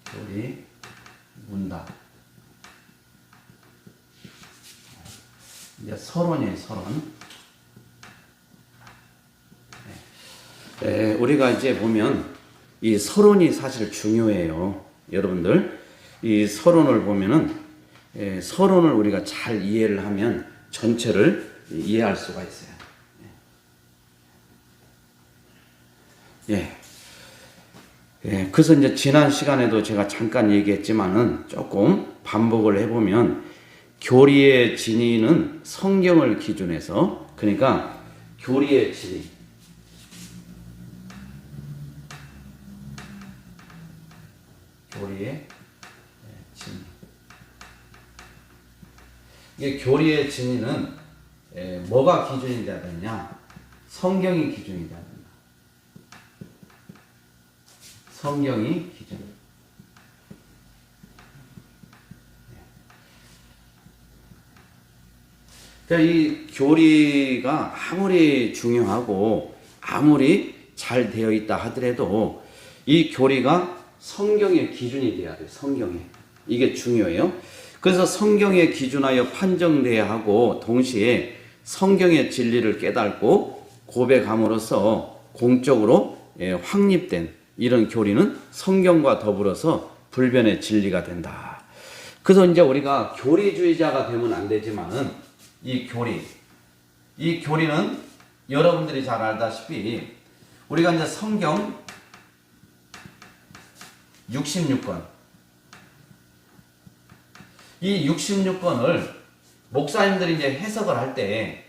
교리, 문답. 이제 서론이에요, 서론. 우리가 이제 보면 이 서론이 사실 중요해요. 여러분들, 이 서론을 보면은 서론을 우리가 잘 이해를 하면 전체를 이해할 수가 있어요. 그래서 이제 지난 시간에도 제가 잠깐 얘기했지만은 조금 반복을 해보면 교리의 진위는 성경을 기준해서, 그러니까 교리의 진위, 교리의 진위. 이게 교리의 진위는 뭐가 기준이 돼야 되느냐? 성경이 기준이 돼야 된다. 성경이 기준. 그러니까 이 교리가 아무리 중요하고 아무리 잘 되어 있다 하더라도 이 교리가 성경의 기준이 돼야 돼요. 성경에. 이게 중요해요. 그래서 성경에 기준하여 판정돼야 하고 동시에 성경의 진리를 깨닫고 고백함으로써 공적으로 확립된 이런 교리는 성경과 더불어서 불변의 진리가 된다. 그래서 이제 우리가 교리주의자가 되면 안 되지만은 이 교리는 여러분들이 잘 알다시피 우리가 이제 성경 66권, 이 66권을 목사님들이 이제 해석을 할 때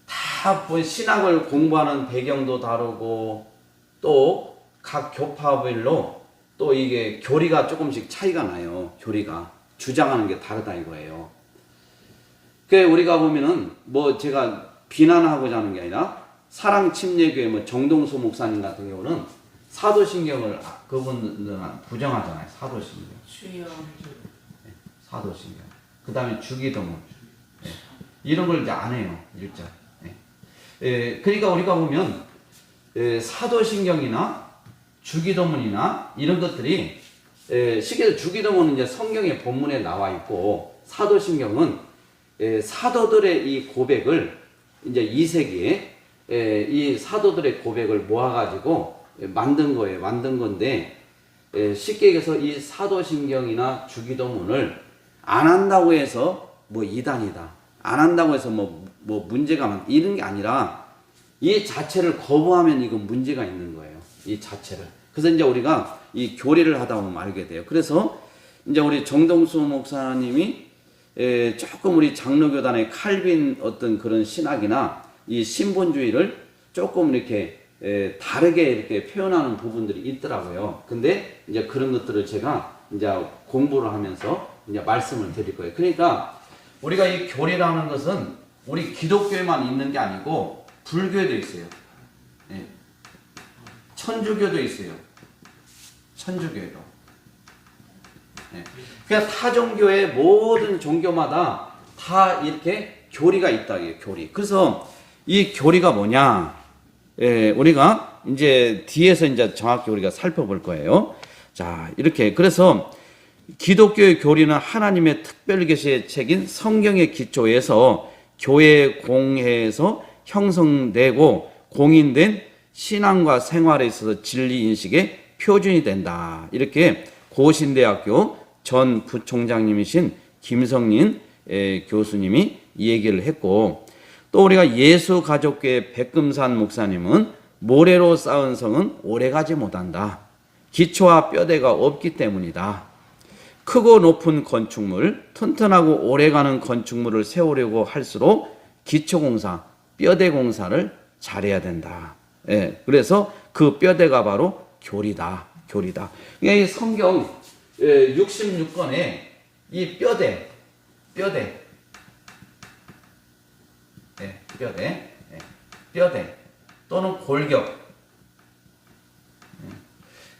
다 신학을 공부하는 배경도 다르고 또 각 교파별로 또 이게 교리가 조금씩 차이가 나요. 교리가 주장하는 게 다르다 이거예요. 그 우리가 보면은 뭐 제가 비난하고자 하는 게 아니라 사랑 침례교회 뭐 정동수 목사님 같은 경우는 사도신경을 그분들은 부정하잖아요. 사도신경. 사도신경. 그 다음에 주기도문. 이런 걸 이제 안 해요. 일절. 그러니까 우리가 보면 사도신경이나 주기도문이나 이런 것들이 쉽게 주기도문은 이제 성경의 본문에 나와 있고 사도신경은 사도들의 이 고백을 이제 2세기에 이 사도들의 고백을 모아가지고 만든 거예요. 만든 건데 쉽게 얘기해서 이 사도신경이나 주기도문을 안 한다고 해서 뭐 이단이다. 안 한다고 해서 뭐 문제가 많다. 이런 게 아니라 이 자체를 거부하면 이건 문제가 있는 거예요. 이 자체를. 그래서 이제 우리가 이 교리를 하다 보면 알게 돼요. 그래서 이제 우리 정동수 목사님이 조금 우리 장로교단의 칼빈 어떤 그런 신학이나 이 신본주의를 조금 이렇게 다르게 이렇게 표현하는 부분들이 있더라고요. 근데 이제 그런 것들을 제가 이제 공부를 하면서 이제 말씀을 드릴 거예요. 그러니까 우리가 이 교리라는 것은 우리 기독교에만 있는 게 아니고 불교에도 있어요. 천주교도 있어요. 천주교에도. 그러니까 타 종교의 모든 종교마다 다 이렇게 교리가 있다. 교리. 그래서 이 교리가 뭐냐? 우리가 이제 뒤에서 이제 정확히 우리가 살펴볼 거예요. 자, 이렇게. 그래서 기독교의 교리는 하나님의 특별 계시의 책인 성경의 기초에서 교회 공회에서 형성되고 공인된 신앙과 생활에 있어서 진리 인식의 표준이 된다. 이렇게 고신대학교 전 부총장님이신 김성린 교수님이 이 얘기를 했고, 또 우리가 예수가족교회 백금산 목사님은 모래로 쌓은 성은 오래가지 못한다. 기초와 뼈대가 없기 때문이다. 크고 높은 건축물, 튼튼하고 오래가는 건축물을 세우려고 할수록 기초공사, 뼈대공사를 잘해야 된다. 그래서 그 뼈대가 바로 교리다. 교리다. 그러니까 이 성경 66권에 이 뼈대 또는 골격.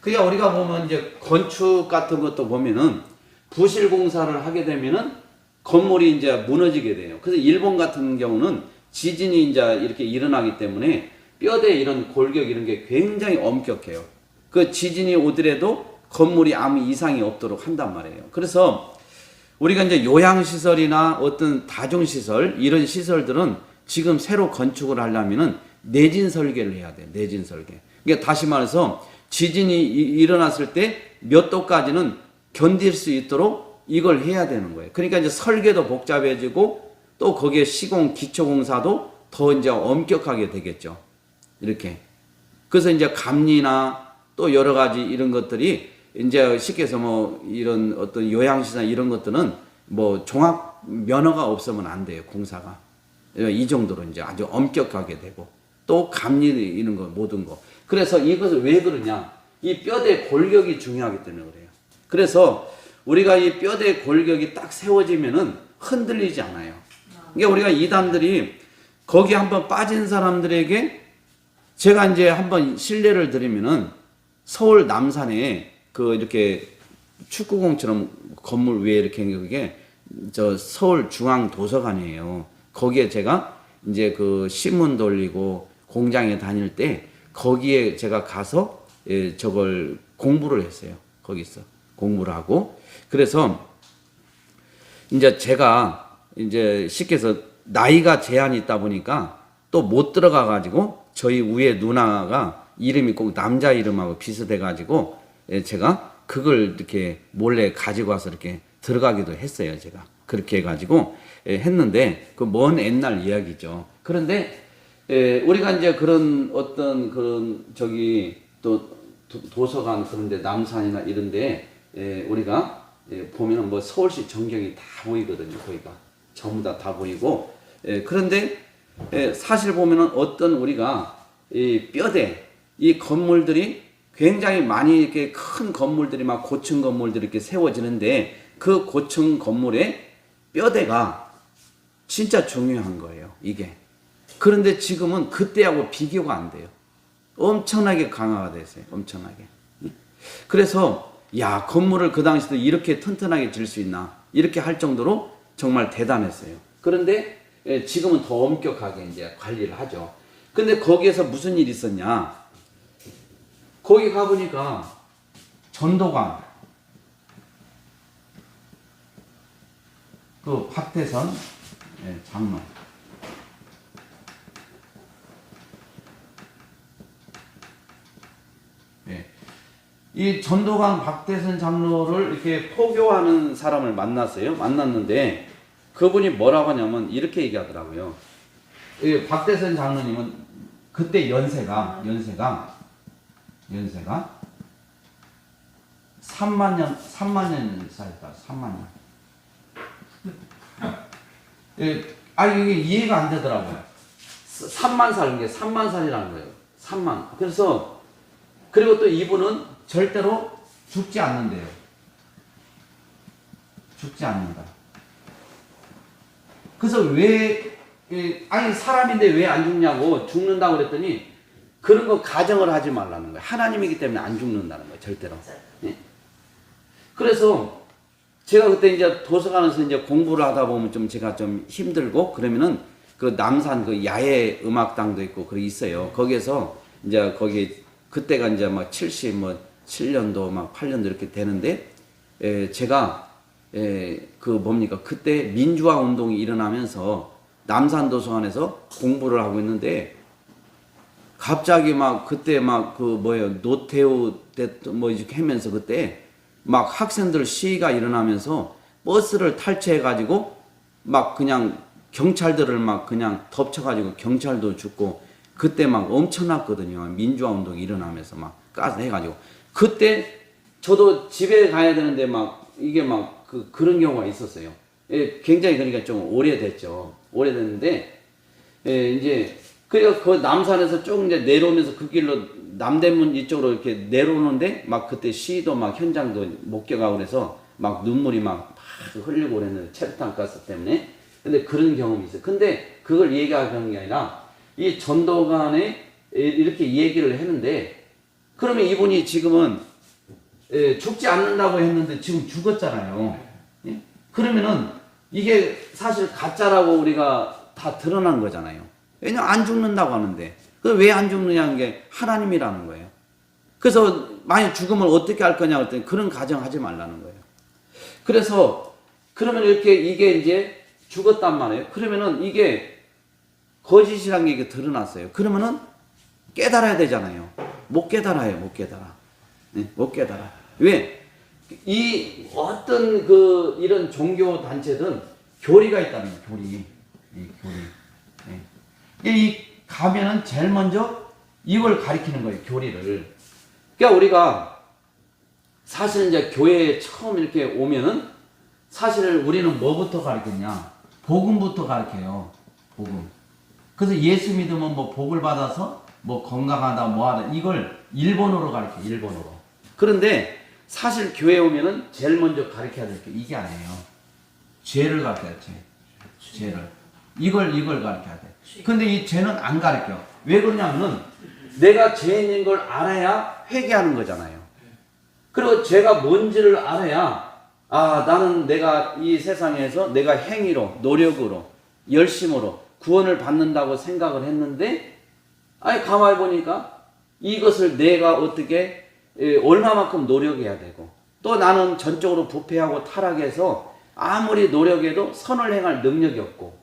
그러니까 우리가 보면 이제 건축 같은 것도 보면은 부실 공사를 하게 되면은 건물이 이제 무너지게 돼요. 그래서 일본 같은 경우는 지진이 이제 이렇게 일어나기 때문에 뼈대 이런 골격 이런 게 굉장히 엄격해요. 그 지진이 오더라도 건물이 아무 이상이 없도록 한단 말이에요. 그래서 우리가 이제 요양시설이나 어떤 다중시설 이런 시설들은 지금 새로 건축을 하려면은 내진 설계를 해야 돼. 내진 설계. 그러니까 다시 말해서 지진이 일어났을 때 몇 도까지는 견딜 수 있도록 이걸 해야 되는 거예요. 그러니까 이제 설계도 복잡해지고 또 거기에 시공 기초공사도 더 이제 엄격하게 되겠죠. 이렇게. 그래서 이제 감리나 또 여러 가지 이런 것들이 이제 쉽게 해서 뭐 이런 어떤 요양시설 이런 것들은 뭐 종합 면허가 없으면 안 돼요. 공사가. 이 정도로 이제 아주 엄격하게 되고 또 감리 이런 거 모든 거. 그래서 이것을 왜 그러냐? 이 뼈대 골격이 중요하기 때문에 그래요. 그래서 우리가 이 뼈대 골격이 딱 세워지면은 흔들리지 않아요. 그러니까 우리가 이단들이 거기 한번 빠진 사람들에게 제가 이제 한번 실례를 드리면은 서울 남산에 그 이렇게 축구공처럼 건물 위에 이렇게 그게 저 서울 중앙 도서관이에요. 거기에 제가 이제 그 신문 돌리고 공장에 다닐 때 거기에 제가 가서 저걸 공부를 했어요. 거기서 공부를 하고 그래서 이제 제가 이제 쉽게 해서 나이가 제한이 있다 보니까 또 못 들어가 가지고 저희 위에 누나가 이름이 꼭 남자 이름하고 비슷해 가지고 제가 그걸 이렇게 몰래 가지고 와서 이렇게 들어가기도 했어요. 제가 그렇게 해가지고 했는데 그 먼 옛날 이야기죠. 그런데 우리가 이제 그런 어떤 그런 저기 또 도서관 그런데 남산이나 이런데 우리가 보면은 뭐 서울시 전경이 다 보이거든요. 거기가 전부 다 보이고 그런데 사실 보면은 어떤 우리가 이 뼈대 이 건물들이 굉장히 많이 이렇게 큰 건물들이 막 고층 건물들이 이렇게 세워지는데 그 고층 건물의 뼈대가 진짜 중요한 거예요. 이게. 그런데 지금은 그때하고 비교가 안 돼요. 엄청나게 강화가 됐어요. 엄청나게. 그래서 야 건물을 그 당시도 이렇게 튼튼하게 질 수 있나 이렇게 할 정도로 정말 대단했어요. 그런데 지금은 더 엄격하게 이제 관리를 하죠. 근데 거기에서 무슨 일이 있었냐? 거기 가보니까 전도관 그 박태선 장로 이 전도관 박태선 장로를 이렇게 포교하는 사람을 만났어요. 만났는데 그분이 뭐라고 하냐면 이렇게 얘기하더라고요. 이 박태선 장로님은 그때 연세가 3만 년 살았다. 3만 년. 이게 이해가 안 되더라고요. 3만 살인 게 3만 살이라는 거예요. 3만. 그래서 그리고 또 이분은 절대로 죽지 않는데요. 죽지 않는다. 그래서 아니 사람인데 왜 안 죽냐고 죽는다고 그랬더니 그런 거 가정을 하지 말라는 거예요. 하나님이기 때문에 안 죽는다는 거예요. 절대로. 네. 그래서 제가 그때 이제 도서관에서 이제 공부를 하다 보면 좀 제가 좀 힘들고 그러면은 그 남산 그 야외 음악당도 있고 그게 있어요. 거기에서 이제 거기 그때가 이제 막 77년도 막 8년도 이렇게 되는데 제가 그 뭡니까 그때 민주화 운동이 일어나면서 남산 도서관에서 공부를 하고 있는데 갑자기 막 그때 막 그 뭐예요 노태우 뭐 이렇게 하면서 그때 막 학생들 시위가 일어나면서 버스를 탈취해 가지고 막 그냥 경찰들을 막 그냥 덮쳐가지고 경찰도 죽고 그때 막 엄청났거든요. 민주화 운동이 일어나면서 막 가스 해가지고 그때 저도 집에 가야 되는데 막 이게 막 그런 경우가 있었어요. 굉장히 그러니까 좀 오래됐죠. 오래됐는데 이제 그래서 그 남산에서 쭉 이제 내려오면서 그 길로 남대문 이쪽으로 이렇게 내려오는데 막 그때 시위도 막 현장도 목격하고 그래서 막 눈물이 막 흘리고 그랬는데 체류탄 가스 때문에. 근데 그런 경험이 있어요. 근데 그걸 얘기하는 게 아니라 이 전도관에 이렇게 얘기를 했는데 그러면 이분이 지금은 죽지 않는다고 했는데 지금 죽었잖아요. 예? 그러면은 이게 사실 가짜라고 우리가 다 드러난 거잖아요. 왜냐면 안 죽는다고 하는데 그 왜 안 죽느냐는 게 하나님이라는 거예요. 그래서 만약 죽으면 어떻게 할 거냐 그랬더니 그런 가정하지 말라는 거예요. 그래서 그러면 이렇게 이게 이제 죽었단 말이에요. 그러면은 이게 거짓이라는 게 이게 드러났어요. 그러면은 깨달아야 되잖아요. 못 깨달아요. 못 깨달아. 네, 못 깨달아. 왜? 이 어떤 그 이런 종교 단체든 교리가 있다는 거예요. 교리. 이 교리. 네. 이 가면은 제일 먼저 이걸 가리키는 거예요. 교리를. 그러니까 우리가 사실 이제 교회에 처음 이렇게 오면은 사실 우리는 뭐부터 가르쳤냐? 복음부터 가르쳐요. 복음. 그래서 예수 믿으면 뭐 복을 받아서 뭐 건강하다 뭐하다 이걸 일본어로 가르쳐. 일본어로. 그런데 사실 교회에 오면은 제일 먼저 가르쳐야 될 게 이게 아니에요. 죄를 가르쳐야 돼. 죄를. 이걸 가르쳐야 돼. 근데 이 죄는 안 가르쳐. 왜 그러냐면은 내가 죄인인 걸 알아야 회개하는 거잖아요. 그리고 죄가 뭔지를 알아야 아 나는 내가 이 세상에서 내가 행위로 노력으로 열심으로 구원을 받는다고 생각을 했는데 아니 가만히 보니까 이것을 내가 어떻게 얼마만큼 노력해야 되고 또 나는 전적으로 부패하고 타락해서 아무리 노력해도 선을 행할 능력이 없고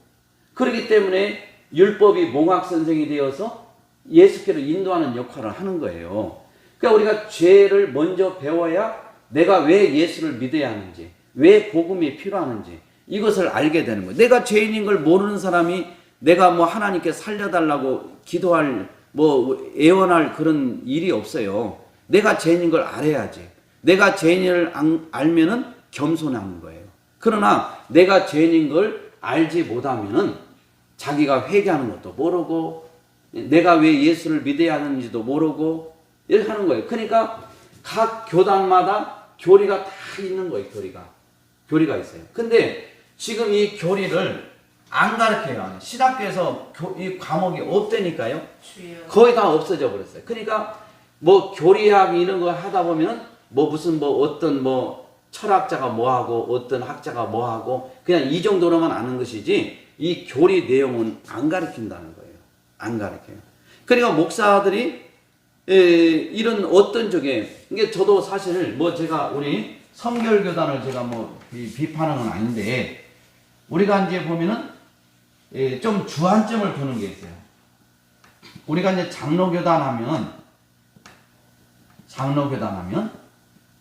그렇기 때문에 율법이 몽학선생이 되어서 예수께로 인도하는 역할을 하는 거예요. 그러니까 우리가 죄를 먼저 배워야 내가 왜 예수를 믿어야 하는지 왜 복음이 필요하는지 이것을 알게 되는 거예요. 내가 죄인인 걸 모르는 사람이 내가 뭐 하나님께 살려달라고 기도할 뭐 애원할 그런 일이 없어요. 내가 죄인인 걸 알아야지. 내가 죄인을 알면은 겸손한 거예요. 그러나 내가 죄인인 걸 알지 못하면은 자기가 회개하는 것도 모르고 내가 왜 예수를 믿어야 하는지도 모르고 이렇게 하는 거예요. 그러니까 각 교단마다 교리가 다 있는 거예요. 교리가 있어요. 근데 지금 이 교리를 안 가르쳐요. 신학교에서 이 과목이 없다니까요. 거의 다 없어져 버렸어요. 그러니까 뭐 교리학 이런 거 하다 보면 뭐 무슨 뭐 어떤 뭐 철학자가 뭐 하고 어떤 학자가 뭐 하고 그냥 이 정도로만 아는 것이지 이 교리 내용은 안 가르친다는 거예요. 안 가르쳐요. 그러니까 목사들이 이런 어떤 쪽에 이게 저도 사실 뭐 제가 우리 성결교단을 제가 뭐 비판하는 건 아닌데 우리가 이제 보면은 좀 주안점을 두는 게 있어요. 우리가 이제 장로교단 하면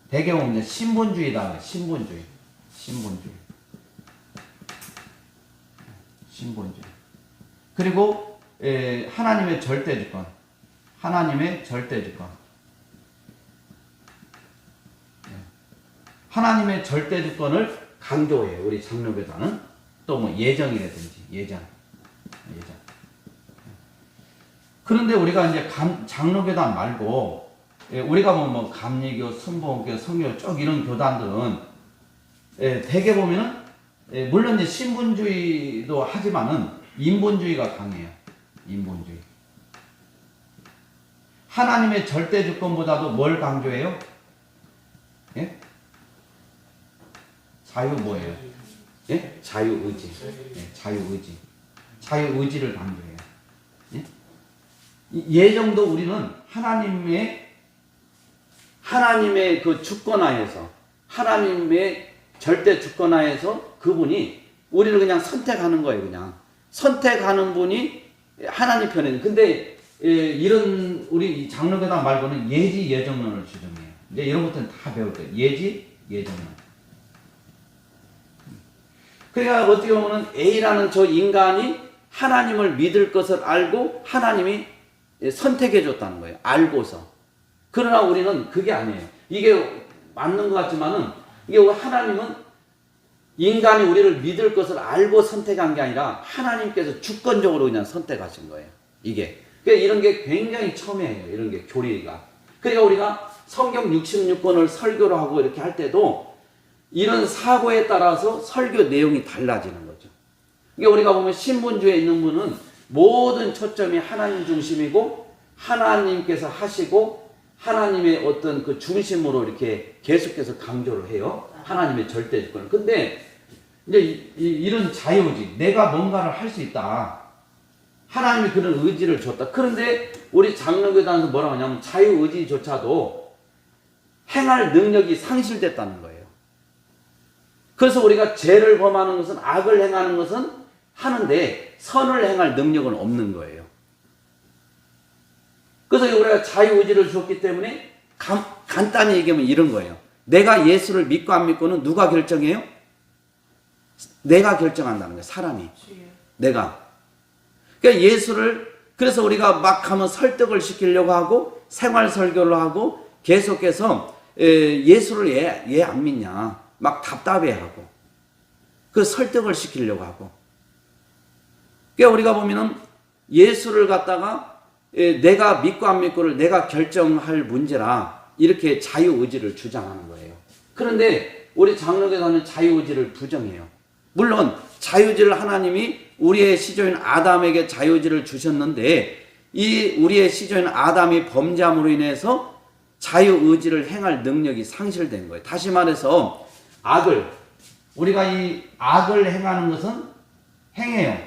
대개 보면 이제 신분주의다. 신분주의. 그리고 하나님의 절대주권. 하나님의 절대주권을 강조해요. 우리 장로교단은 또 뭐 예정이라든지 예정. 그런데 우리가 이제 장로교단 말고 우리가 뭐 감리교, 순복음교, 성교 쭉 이런 교단들은 대개 보면은 물론 이제 신분주의도 하지만은 인본주의가 강해요. 인본주의. 하나님의 절대 주권보다도 뭘 강조해요? 예? 자유 뭐예요? 예? 자유의지. 예, 자유의지. 자유의지를 강조해요. 예? 예정도 우리는 하나님의 그 주권하에서 하나님의 절대 주권하에서 그분이 우리를 그냥 선택하는 거예요. 그냥 선택하는 분이 하나님 편에. 근데 이런 우리 장로교단 말고는 예지 예정론을 주장해요. 이제 이런 것들은 다 배울 거예요. 예지 예정론. 그러니까 어떻게 보면은 A라는 저 인간이 하나님을 믿을 것을 알고 하나님이 선택해 줬다는 거예요. 알고서. 그러나 우리는 그게 아니에요. 이게 맞는 것 같지만은 이게 하나님은 인간이 우리를 믿을 것을 알고 선택한 게 아니라 하나님께서 주권적으로 그냥 선택하신 거예요. 이게. 그러니까 이런 게 굉장히 첨예해요. 이런 게 교리가. 그러니까 우리가 성경 66권을 설교를 하고 이렇게 할 때도 이런 사고에 따라서 설교 내용이 달라지는 거죠. 이게 우리가 보면 신분주의에 있는 분은 모든 초점이 하나님 중심이고 하나님께서 하시고 하나님의 어떤 그 중심으로 이렇게 계속해서 강조를 해요. 하나님의 절대 주권. 근데 이제 이런 자유의지, 내가 뭔가를 할 수 있다. 하나님이 그런 의지를 줬다. 그런데 우리 장로교단에서 뭐라고 하냐면 자유의지조차도 행할 능력이 상실됐다는 거예요. 그래서 우리가 죄를 범하는 것은, 악을 행하는 것은 하는데 선을 행할 능력은 없는 거예요. 그래서 우리가 자유의지를 줬기 때문에 간단히 얘기하면 이런 거예요. 내가 예수를 믿고 안 믿고는 누가 결정해요? 내가 결정한다는 거예요. 사람이. 내가. 그러니까 예수를, 그래서 우리가 막 하면 설득을 시키려고 하고 생활 설교를 하고 계속해서 예수를 얘 안 믿냐 막 답답해하고 그 설득을 시키려고 하고. 그러니까 우리가 보면은 예수를 갖다가 내가 믿고 안 믿고를 내가 결정할 문제라 이렇게 자유의지를 주장하는 거예요. 그런데 우리 장로교단은 자유의지를 부정해요. 물론 자유의지를 하나님이 우리의 시조인 아담에게 자유의지를 주셨는데 이 우리의 시조인 아담이 범죄함으로 인해서 자유의지를 행할 능력이 상실된 거예요. 다시 말해서 악을, 우리가 이 악을 행하는 것은 행해요.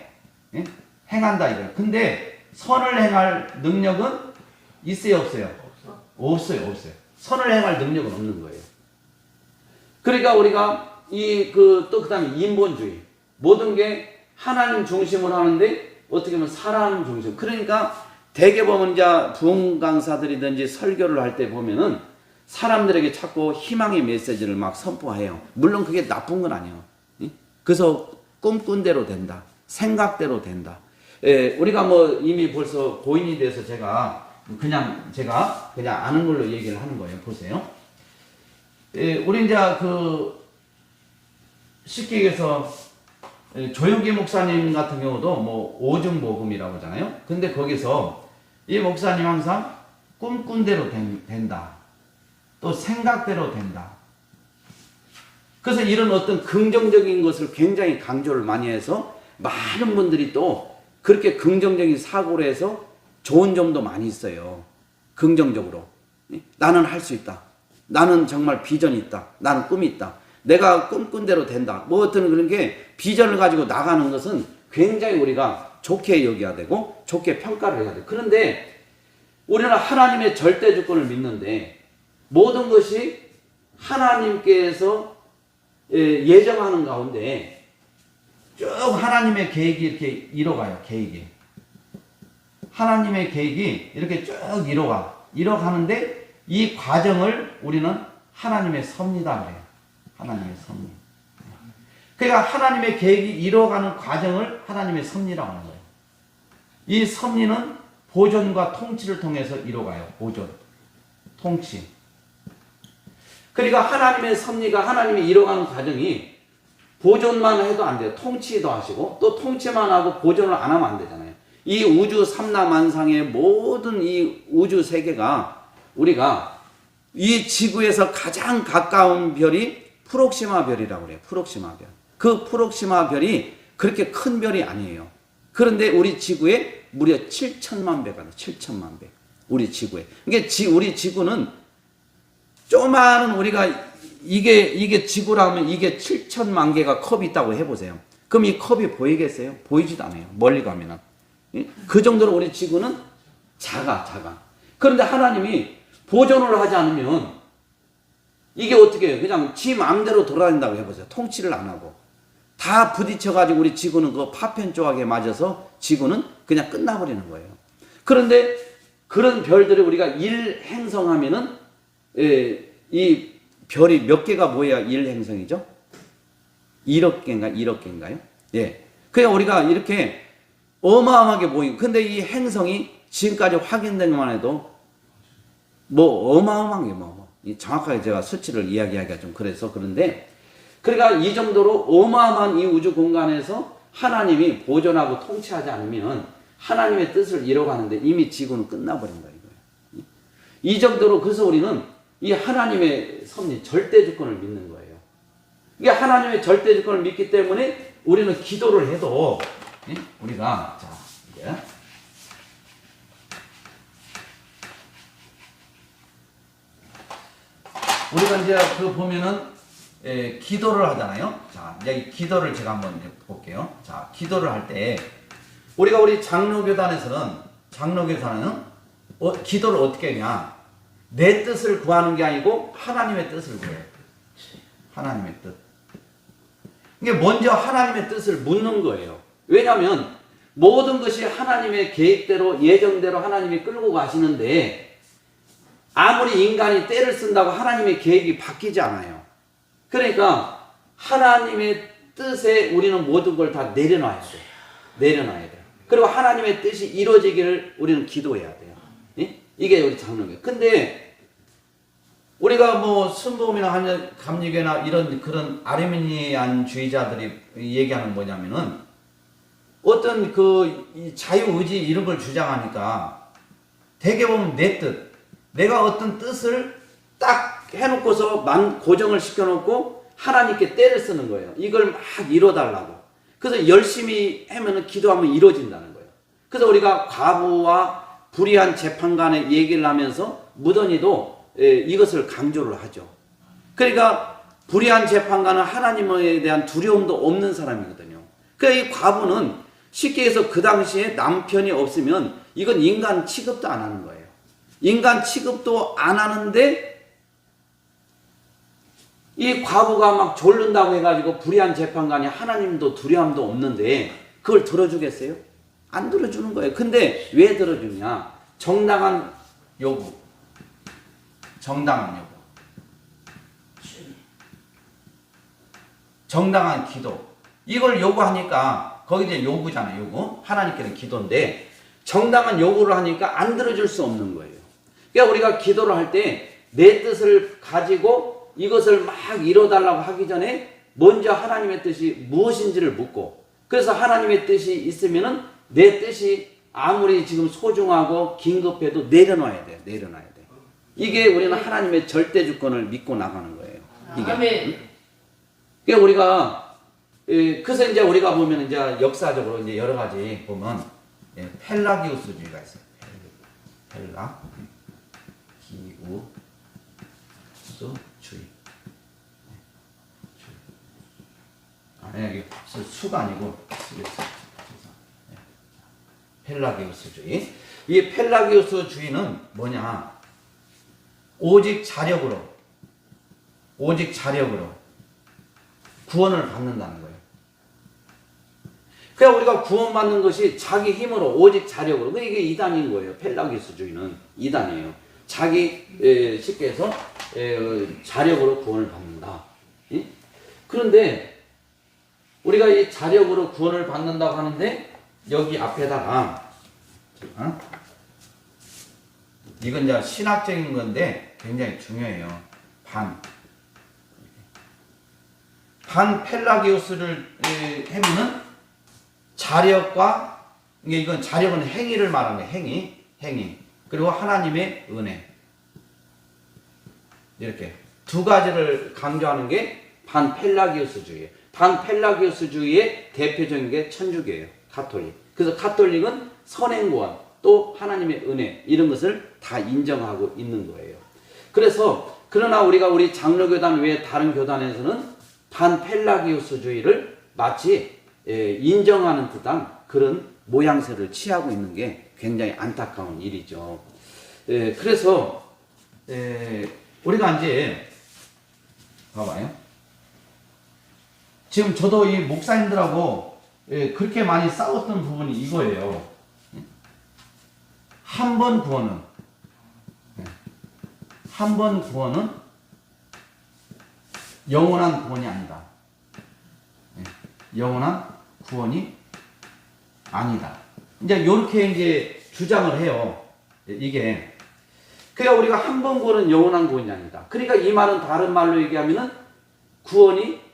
예? 행한다 이거예요. 근데 선을 행할 능력은 있어요, 없어요? 없어요. 선을 행할 능력은 없는 거예요. 그러니까 우리가 또 그다음에 인본주의, 모든 게 하나님 중심으로 하는데 어떻게 보면 사람 중심. 그러니까 대개 보면 이제 부흥 강사들이든지 설교를 할 때 보면은 사람들에게 자꾸 희망의 메시지를 막 선포해요. 물론 그게 나쁜 건 아니에요. 그래서 꿈꾼 대로 된다. 생각대로 된다. 우리가 뭐 이미 벌써 고인이 돼서 제가 그냥 아는 걸로 얘기를 하는 거예요. 보세요. 우리 이제 쉽게 얘기해서 조용기 목사님 같은 경우도 뭐 오중 복음이라고 하잖아요. 근데 거기서 이 목사님 항상 꿈꾼 대로 된다. 또 생각대로 된다. 그래서 이런 어떤 긍정적인 것을 굉장히 강조를 많이 해서 많은 분들이 또 그렇게 긍정적인 사고를 해서 좋은 점도 많이 있어요. 긍정적으로. 나는 할 수 있다. 나는 정말 비전이 있다. 나는 꿈이 있다. 내가 꿈꾼 대로 된다. 뭐 어떤 그런 게 비전을 가지고 나가는 것은 굉장히 우리가 좋게 여겨야 되고 좋게 평가를 해야 돼. 그런데 우리는 하나님의 절대 주권을 믿는데 모든 것이 하나님께서 예정하는 가운데 쭉 하나님의 계획이 이렇게 이뤄가요. 계획이. 하나님의 계획이 이렇게 쭉 이뤄가는데 이 과정을 우리는 하나님의 섭리다 그래요. 하나님의 섭리. 그러니까 하나님의 계획이 이뤄가는 과정을 하나님의 섭리라고 하는 거예요. 이 섭리는 보존과 통치를 통해서 이뤄가요. 보존, 통치. 그러니까 하나님의 섭리가 하나님이 이뤄가는 과정이 보존만 해도 안 돼요. 통치도 하시고 또 통치만 하고 보존을 안 하면 안 되잖아요. 이 우주 삼라만상의 모든 이 우주 세계가 우리가 이 지구에서 가장 가까운 별이 프록시마 별이라고 그래요. 프록시마 별. 그 프록시마 별이 그렇게 큰 별이 아니에요. 그런데 우리 지구에 무려 7천만 배가 돼요. 7천만 배. 우리 지구에. 그러니까 우리 지구는 조그마한 우리가 이게 지구라면 이게 7천만 개가 컵이 있다고 해보세요. 그럼 이 컵이 보이겠어요? 보이지도 않아요. 멀리 가면은. 그 정도로 우리 지구는 작아. 그런데 하나님이 보존을 하지 않으면 이게 어떻게 해요? 그냥 지 마음대로 돌아다닌다고 해보세요. 통치를 안 하고. 다 부딪혀가지고 우리 지구는 그 파편 조각에 맞아서 지구는 그냥 끝나버리는 거예요. 그런데 그런 별들을 우리가 일행성하면은 이 별이 몇 개가 모여야 일행성이죠? 1억 개인가요? 예. 그냥 우리가 이렇게 어마어마하게 모이고, 근데 이 행성이 지금까지 확인된 것만 해도 뭐 어마어마한 게 정확하게 제가 수치를 이야기하기가 좀 그런데 그러니까 이 정도로 어마어마한 이 우주 공간에서 하나님이 보존하고 통치하지 않으면 하나님의 뜻을 이뤄가는데 이미 지구는 끝나버린다 이거예요. 이 정도로. 그래서 우리는 이 하나님의 섭리, 절대 주권을 믿는 거예요. 이게 하나님의 절대 주권을 믿기 때문에 우리는 기도를 해도 우리가 이제 우리가 이제 보면은 기도를 하잖아요. 자, 이제 이 기도를 제가 한번 볼게요. 자, 기도를 할 때 우리가 우리 장로교단에서는 기도를 어떻게 하냐? 내 뜻을 구하는 게 아니고 하나님의 뜻을 구해요. 하나님의 뜻. 이게 먼저 하나님의 뜻을 묻는 거예요. 왜냐하면 모든 것이 하나님의 계획대로 예정대로 하나님이 끌고 가시는데 아무리 인간이 때를 쓴다고 하나님의 계획이 바뀌지 않아요. 그러니까 하나님의 뜻에 우리는 모든 걸 다 내려놔야 돼요. 내려놔야 돼요. 그리고 하나님의 뜻이 이루어지기를 우리는 기도해야 돼요. 예? 이게 우리 장로교. 근데 우리가 뭐 순복음이나 감리교나 이런 그런 아르미니안주의자들이 얘기하는 뭐냐면은 어떤 그 자유의지 이런 걸 주장하니까 대개 보면 내 뜻, 내가 어떤 뜻을 딱 해놓고서 고정을 시켜놓고 하나님께 때를 쓰는 거예요. 이걸 막 이뤄달라고. 그래서 열심히 하면은 기도하면 이루어진다는 거예요. 그래서 우리가 과부와 불의한 재판관의 얘기를 하면서 무던히도 이것을 강조를 하죠. 그러니까 불의한 재판관은 하나님에 대한 두려움도 없는 사람이거든요. 그러니까 이 과부는 쉽게 해서 그 당시에 남편이 없으면 이건 인간 취급도 안 하는 거예요. 인간 취급도 안 하는데 이 과부가 막 졸른다고 해가지고 불의한 재판관이 하나님도 두려움도 없는데 그걸 들어주겠어요? 안 들어주는 거예요. 근데 왜 들어주냐? 정당한 요구. 정당한 요구. 정당한 기도. 이걸 요구하니까 거기 이제 요구잖아요. 요구. 하나님께는 기도인데 정당한 요구를 하니까 안 들어줄 수 없는 거예요. 그러니까 우리가 기도를 할 때 내 뜻을 가지고 이것을 막 이뤄달라고 하기 전에 먼저 하나님의 뜻이 무엇인지를 묻고 그래서 하나님의 뜻이 있으면은 내 뜻이 아무리 지금 소중하고 긴급해도 내려놔야 돼요. 내려놔야 돼. 이게 우리는 하나님의 절대 주권을 믿고 나가는 거예요. 이게. 아멘. 그러니까 우리가 그래서 이제 우리가 보면 이제 역사적으로 이제 여러 가지 보면 펠라기우스주의가 있어요. 펠라기우스주의. 이게 수가 아니고 펠라기우스주의. 이 펠라기우스주의는 뭐냐? 오직 자력으로 구원을 받는다는 거예요. 그러니까 우리가 구원받는 것이 자기 힘으로 오직 자력으로. 이게 이단인 거예요. 펠라기우스주의는 이단이에요. 자기 쉽게 해서 자력으로 구원을 받는다. 그런데 우리가 이 자력으로 구원을 받는다고 하는데 여기 앞에다가 이건 이제 신학적인 건데 굉장히 중요해요. 반 펠라기우스를 하면은 자력과 이건 자력은 행위를 말하는 거예요. 행위. 그리고 하나님의 은혜. 이렇게 두 가지를 강조하는 게 반 펠라기우스주의예요. 반 펠라기우스주의의 대표적인 게 천주교예요. 가톨릭. 그래서 가톨릭은 선행구원 또 하나님의 은혜 이런 것을 다 인정하고 있는 거예요. 그래서 그러나 우리 장로교단 외에 다른 교단에서는 반 펠라기우스주의를 마치 인정하는 듯한 그런 모양새를 취하고 있는 게 굉장히 안타까운 일이죠. 그래서 우리가 이제 봐봐요. 지금 저도 이 목사님들하고 그렇게 많이 싸웠던 부분이 이거예요. 한 번 구원은 영원한 구원이 아니다. 영원한 구원이 아니다. 이제 이렇게 이제 주장을 해요. 이게 그러니까 우리가 한 번 구원은 영원한 구원이 아니다. 그러니까 이 말은 다른 말로 얘기하면은 구원이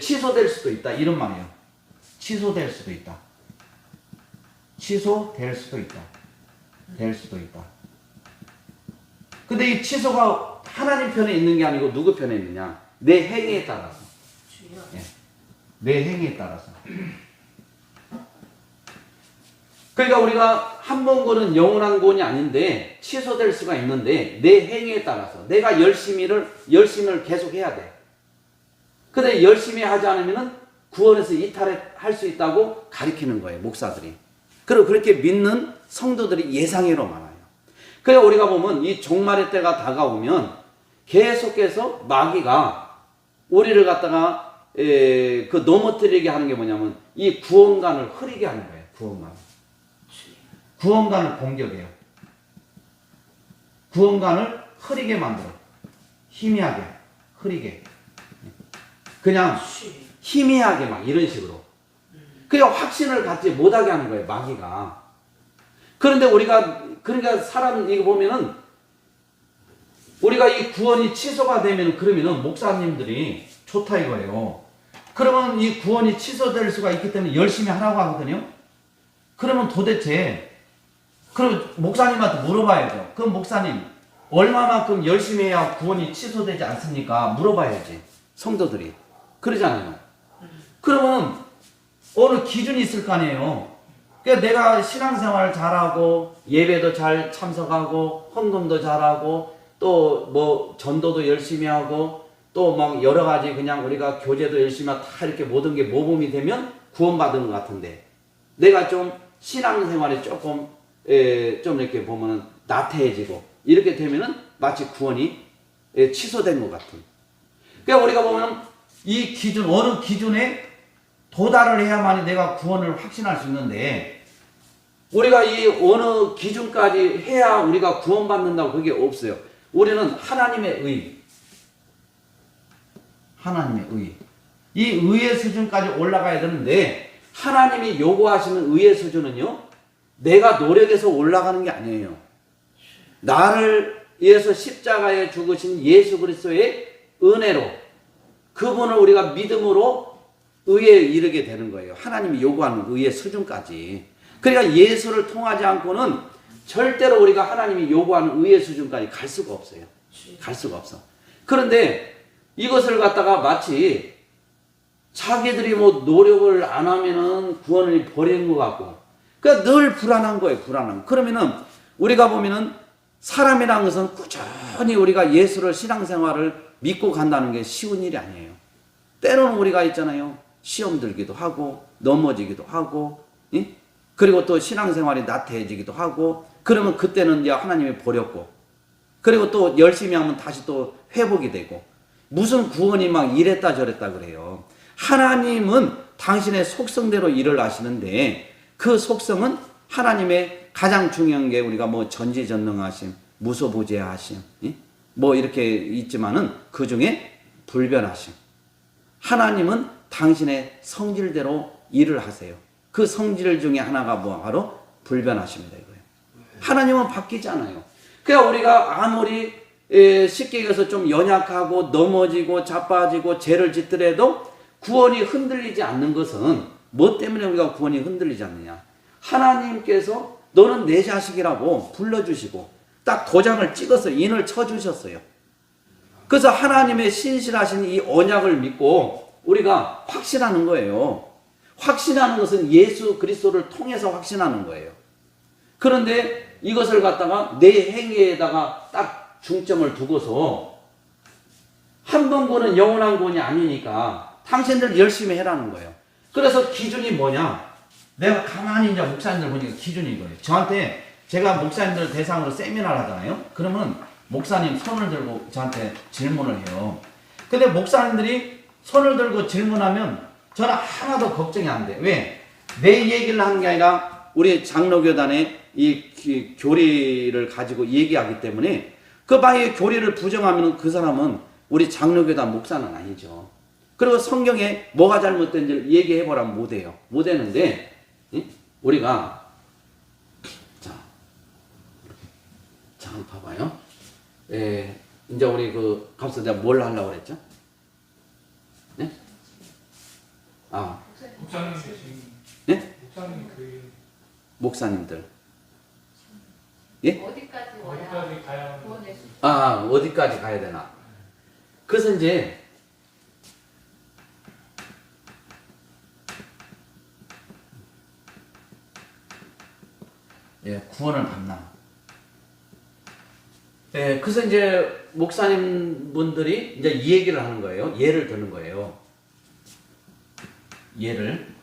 취소될 수도 있다. 이런 말이에요. 취소될 수도 있다. 될 수도 있다. 근데 이 취소가 하나님 편에 있는 게 아니고 누구 편에 있느냐? 내 행위에 따라서. 내 행위에 따라서. 그러니까 우리가 한 번 구원은 영원한 구원이 아닌데 취소될 수가 있는데 내 행위에 따라서 내가 열심을 계속 해야 돼. 근데 열심히 하지 않으면은 구원에서 이탈할 수 있다고 가르치는 거예요, 목사들이. 그리고 그렇게 믿는 성도들이 예상외로 많아요. 그래서 우리가 보면 이 종말의 때가 다가오면 계속해서 마귀가 우리를 갖다가 그 넘어뜨리게 하는 게 뭐냐면 이 구원관을 흐리게 하는 거예요. 구원관을 공격해요. 구원관을 흐리게 만들어. 희미하게, 흐리게. 그냥 희미하게 막 이런 식으로. 그냥 확신을 갖지 못하게 하는 거예요, 마귀가. 그런데 그러니까 사람 이거 보면은 우리가 이 구원이 취소가 되면 그러면은 목사님들이 좋다 이거예요. 그러면 이 구원이 취소될 수가 있기 때문에 열심히 하라고 하거든요. 그러면 도대체 그럼 목사님한테 물어봐야죠. 그럼 목사님 얼마만큼 열심히 해야 구원이 취소되지 않습니까? 물어봐야지. 성도들이. 그러잖아요. 그러면 어느 기준이 있을 거 아니에요. 그러니까 내가 신앙생활 잘하고 예배도 잘 참석하고 헌금도 잘하고 또 뭐 전도도 열심히 하고 또 막 여러 가지 그냥 우리가 교제도 열심히 하고 다 이렇게 모든 게 모범이 되면 구원받은 것 같은데 내가 좀 신앙생활에 조금 좀 이렇게 보면은 나태해지고 이렇게 되면은 마치 구원이 취소된 것 같은. 그러니까 우리가 보면 이 기준 어느 기준에 도달을 해야만이 내가 구원을 확신할 수 있는데 우리가 이 어느 기준까지 해야 우리가 구원받는다고 그게 없어요. 우리는 하나님의 의. 이 의의 수준까지 올라가야 되는데 하나님이 요구하시는 의의 수준은요. 내가 노력해서 올라가는 게 아니에요. 나를 위해서 십자가에 죽으신 예수 그리스도의 은혜로 그분을 우리가 믿음으로 의에 이르게 되는 거예요. 하나님이 요구하는 의의 수준까지. 그러니까 예수를 통하지 않고는 절대로 우리가 하나님이 요구하는 의의 수준까지 갈 수가 없어요. 갈 수가 없어. 그런데 이것을 갖다가 마치 자기들이 뭐 노력을 안 하면은 구원을 버리는 것 같고 그러니까 늘 불안한 거예요. 불안한. 그러면은 우리가 보면은 사람이라는 것은 꾸준히 우리가 예수를 신앙생활을 믿고 간다는 게 쉬운 일이 아니에요. 때로는 우리가 있잖아요. 시험 들기도 하고 넘어지기도 하고 그리고 또 신앙생활이 나태해지기도 하고 그러면 그때는 이제 하나님이 버렸고 그리고 또 열심히 하면 다시 또 회복이 되고 무슨 구원이 막 이랬다 저랬다 그래요. 하나님은 당신의 속성대로 일을 하시는데 그 속성은 하나님의 가장 중요한 게 우리가 뭐 전지전능하심, 무소부재하심 뭐 이렇게 있지만은 그 중에 불변하심. 하나님은 당신의 성질대로 일을 하세요. 그 성질 중에 하나가 뭐 바로 불변하심이다 이거예요. 하나님은 바뀌지 않아요. 그러니까 우리가 아무리 쉽게 얘기해서 좀 연약하고 넘어지고 자빠지고 죄를 짓더라도 구원이 흔들리지 않는 것은 뭐 때문에 우리가 구원이 흔들리지 않느냐. 하나님께서 너는 내 자식이라고 불러주시고 딱 도장을 찍어서 인을 쳐주셨어요. 그래서 하나님의 신실하신 이 언약을 믿고 우리가 확신하는 거예요. 확신하는 것은 예수 그리스도를 통해서 확신하는 거예요. 그런데 이것을 갖다가 내 행위에다가 딱 중점을 두고서 한 번 구원은 영원한 구원이 아니니까 당신들 열심히 해라는 거예요. 그래서 기준이 뭐냐? 내가 가만히 이제 목사님들 보니까 기준이 이거예요. 저한테 제가 목사님들 대상으로 세미나를 하잖아요. 그러면 목사님 손을 들고 저한테 질문을 해요. 근데 목사님들이 손을 들고 질문하면 저는 하나도 걱정이 안 돼. 왜? 내 얘기를 하는 게 아니라 우리 장로교단의 이 교리를 가지고 얘기하기 때문에 그 방의 교리를 부정하면 그 사람은 우리 장로교단 목사는 아니죠. 그리고 성경에 뭐가 잘못된지를 얘기해보라면 못해요. 못하는데 우리가 자 한번 봐봐요. 이제 우리 그 갑자기 내가 뭘 하려고 그랬죠? 네? 목사님 네? 목사님 목사님들. 예? 어디까지 가야 어디까지 가야 되나? 그래서 이제 구원을 받나? 그래서 이제 목사님 분들이 이제 이 얘기를 하는 거예요. 예를 드는 거예요. 얘를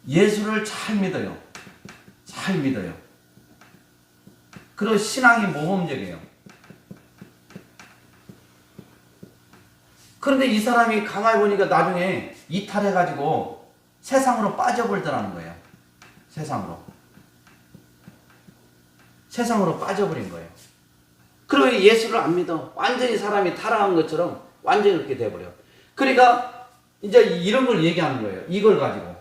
예수를 잘 믿어요. 잘 믿어요. 그리고 신앙이 모범적이에요. 그런데 이 사람이 가만히 보니까 나중에 이탈해가지고 세상으로 빠져버리더라는 거예요. 세상으로 빠져버린 거예요. 그리고 예수를 안 믿어. 완전히 사람이 타락한 것처럼 완전히 그렇게 돼버려. 그러니까 이제 이런 걸 얘기하는 거예요. 이걸 가지고.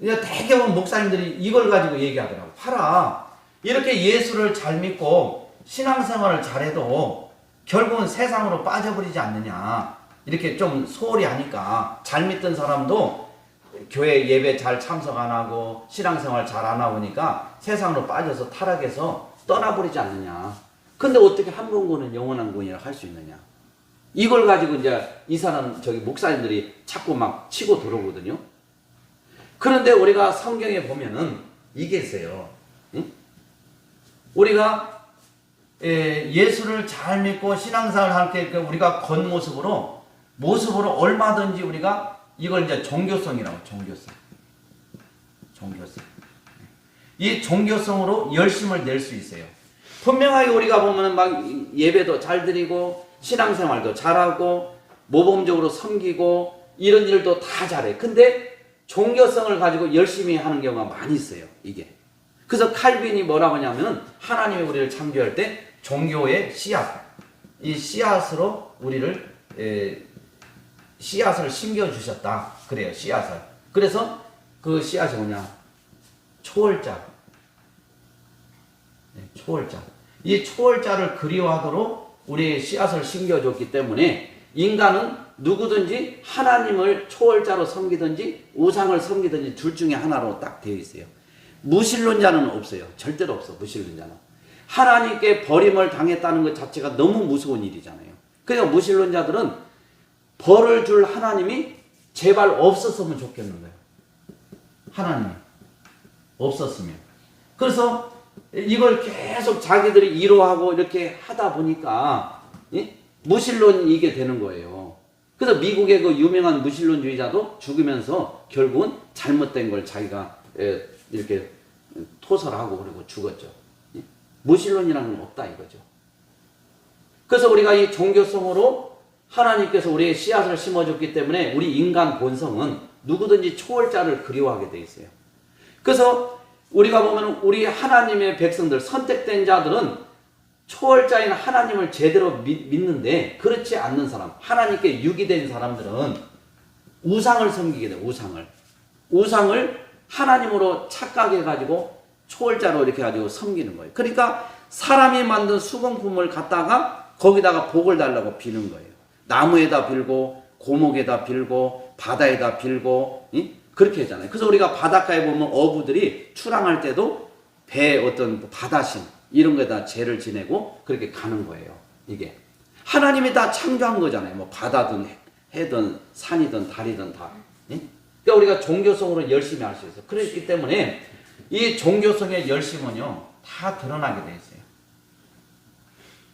이제 대개는 목사님들이 이걸 가지고 얘기하더라고. 봐라. 이렇게 예수를 잘 믿고 신앙생활을 잘해도 결국은 세상으로 빠져버리지 않느냐. 이렇게 좀 소홀히 하니까 잘 믿던 사람도 교회 예배 잘 참석 안 하고 신앙생활 잘 안 하니까 세상으로 빠져서 타락해서 떠나버리지 않느냐. 근데 어떻게 한 번 구는 영원한 구원이라 할 수 있느냐. 이걸 가지고 이제 이 사람 목사님들이 자꾸 막 치고 들어오거든요. 그런데 우리가 성경에 보면은 이게 있어요. 응? 우리가 예수를 잘 믿고 신앙생활을 할 때 우리가 겉모습으로 얼마든지 우리가 이걸 이제 종교성이라고. 종교성. 이 종교성으로 열심을 낼 수 있어요. 분명하게 우리가 보면은 막 예배도 잘 드리고 신앙생활도 잘하고 모범적으로 섬기고 이런 일도 다 잘해. 근데 종교성을 가지고 열심히 하는 경우가 많이 있어요. 이게. 그래서 칼빈이 뭐라고 하냐면은 하나님이 우리를 창조할 때 종교의 씨앗, 이 씨앗으로 우리를 씨앗을 심겨주셨다. 그래요. 씨앗을. 그래서 그 씨앗이 뭐냐? 초월자. 초월자. 이 초월자를 그리워하도록 우리의 씨앗을 심겨줬기 때문에 인간은 누구든지 하나님을 초월자로 섬기든지 우상을 섬기든지 둘 중에 하나로 딱 되어 있어요. 무신론자는 없어요. 절대로 없어. 무신론자는. 하나님께 버림을 당했다는 것 자체가 너무 무서운 일이잖아요. 그러니까 무신론자들은 벌을 줄 하나님이 제발 없었으면 좋겠는 거예요. 하나님이 없었으면. 그래서 이걸 계속 자기들이 이루하고 이렇게 하다 보니까 무신론이 이게 되는 거예요. 그래서 미국의 그 유명한 무신론주의자도 죽으면서 결국은 잘못된 걸 자기가 이렇게 토설하고 그리고 죽었죠. 무신론이라는 건 없다 이거죠. 그래서 우리가 이 종교성으로 하나님께서 우리의 씨앗을 심어줬기 때문에 우리 인간 본성은 누구든지 초월자를 그리워하게 돼 있어요. 그래서 우리가 보면 우리 하나님의 백성들, 선택된 자들은 초월자인 하나님을 제대로 믿는데 그렇지 않는 사람, 하나님께 유기된 사람들은 우상을 섬기게 돼요. 우상을 하나님으로 착각해가지고 초월자로 이렇게 가지고 섬기는 거예요. 그러니까 사람이 만든 수공품을 갖다가 거기다가 복을 달라고 비는 거예요. 나무에다 빌고 고목에다 빌고 바다에다 빌고 그렇게 하잖아요. 그래서 우리가 바닷가에 보면 어부들이 출항할 때도 배 어떤 바다신 이런 거에다 제를 지내고 그렇게 가는 거예요. 이게 하나님이 다 창조한 거잖아요. 뭐 바다든 해든 산이든 달이든 다. 그러니까 우리가 종교성으로 열심히 할 수 있어요. 그렇기 때문에 이 종교성의 열심은요 다 드러나게 돼 있어요.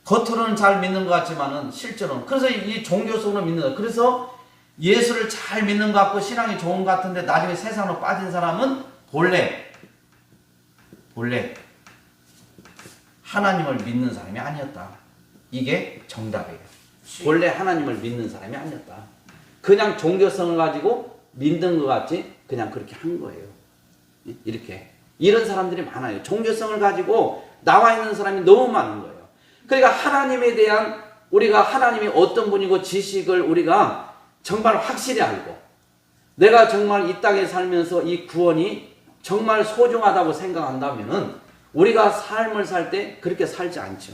겉으로는 잘 믿는 것 같지만은 실제로는. 그래서 이 종교성으로 믿는 거. 그래서 예수를 잘 믿는 것 같고 신앙이 좋은 것 같은데 나중에 세상으로 빠진 사람은 본래 하나님을 믿는 사람이 아니었다. 이게 정답이에요. 본래 하나님을 믿는 사람이 아니었다. 그냥 종교성을 가지고 믿는 것 같이 그냥 그렇게 한 거예요. 이렇게. 이런 사람들이 많아요. 종교성을 가지고 나와 있는 사람이 너무 많은 거예요. 그러니까 하나님에 대한 우리가 하나님이 어떤 분이고 지식을 우리가 정말 확실히 알고 내가 정말 이 땅에 살면서 이 구원이 정말 소중하다고 생각한다면은 우리가 삶을 살 때 그렇게 살지 않죠.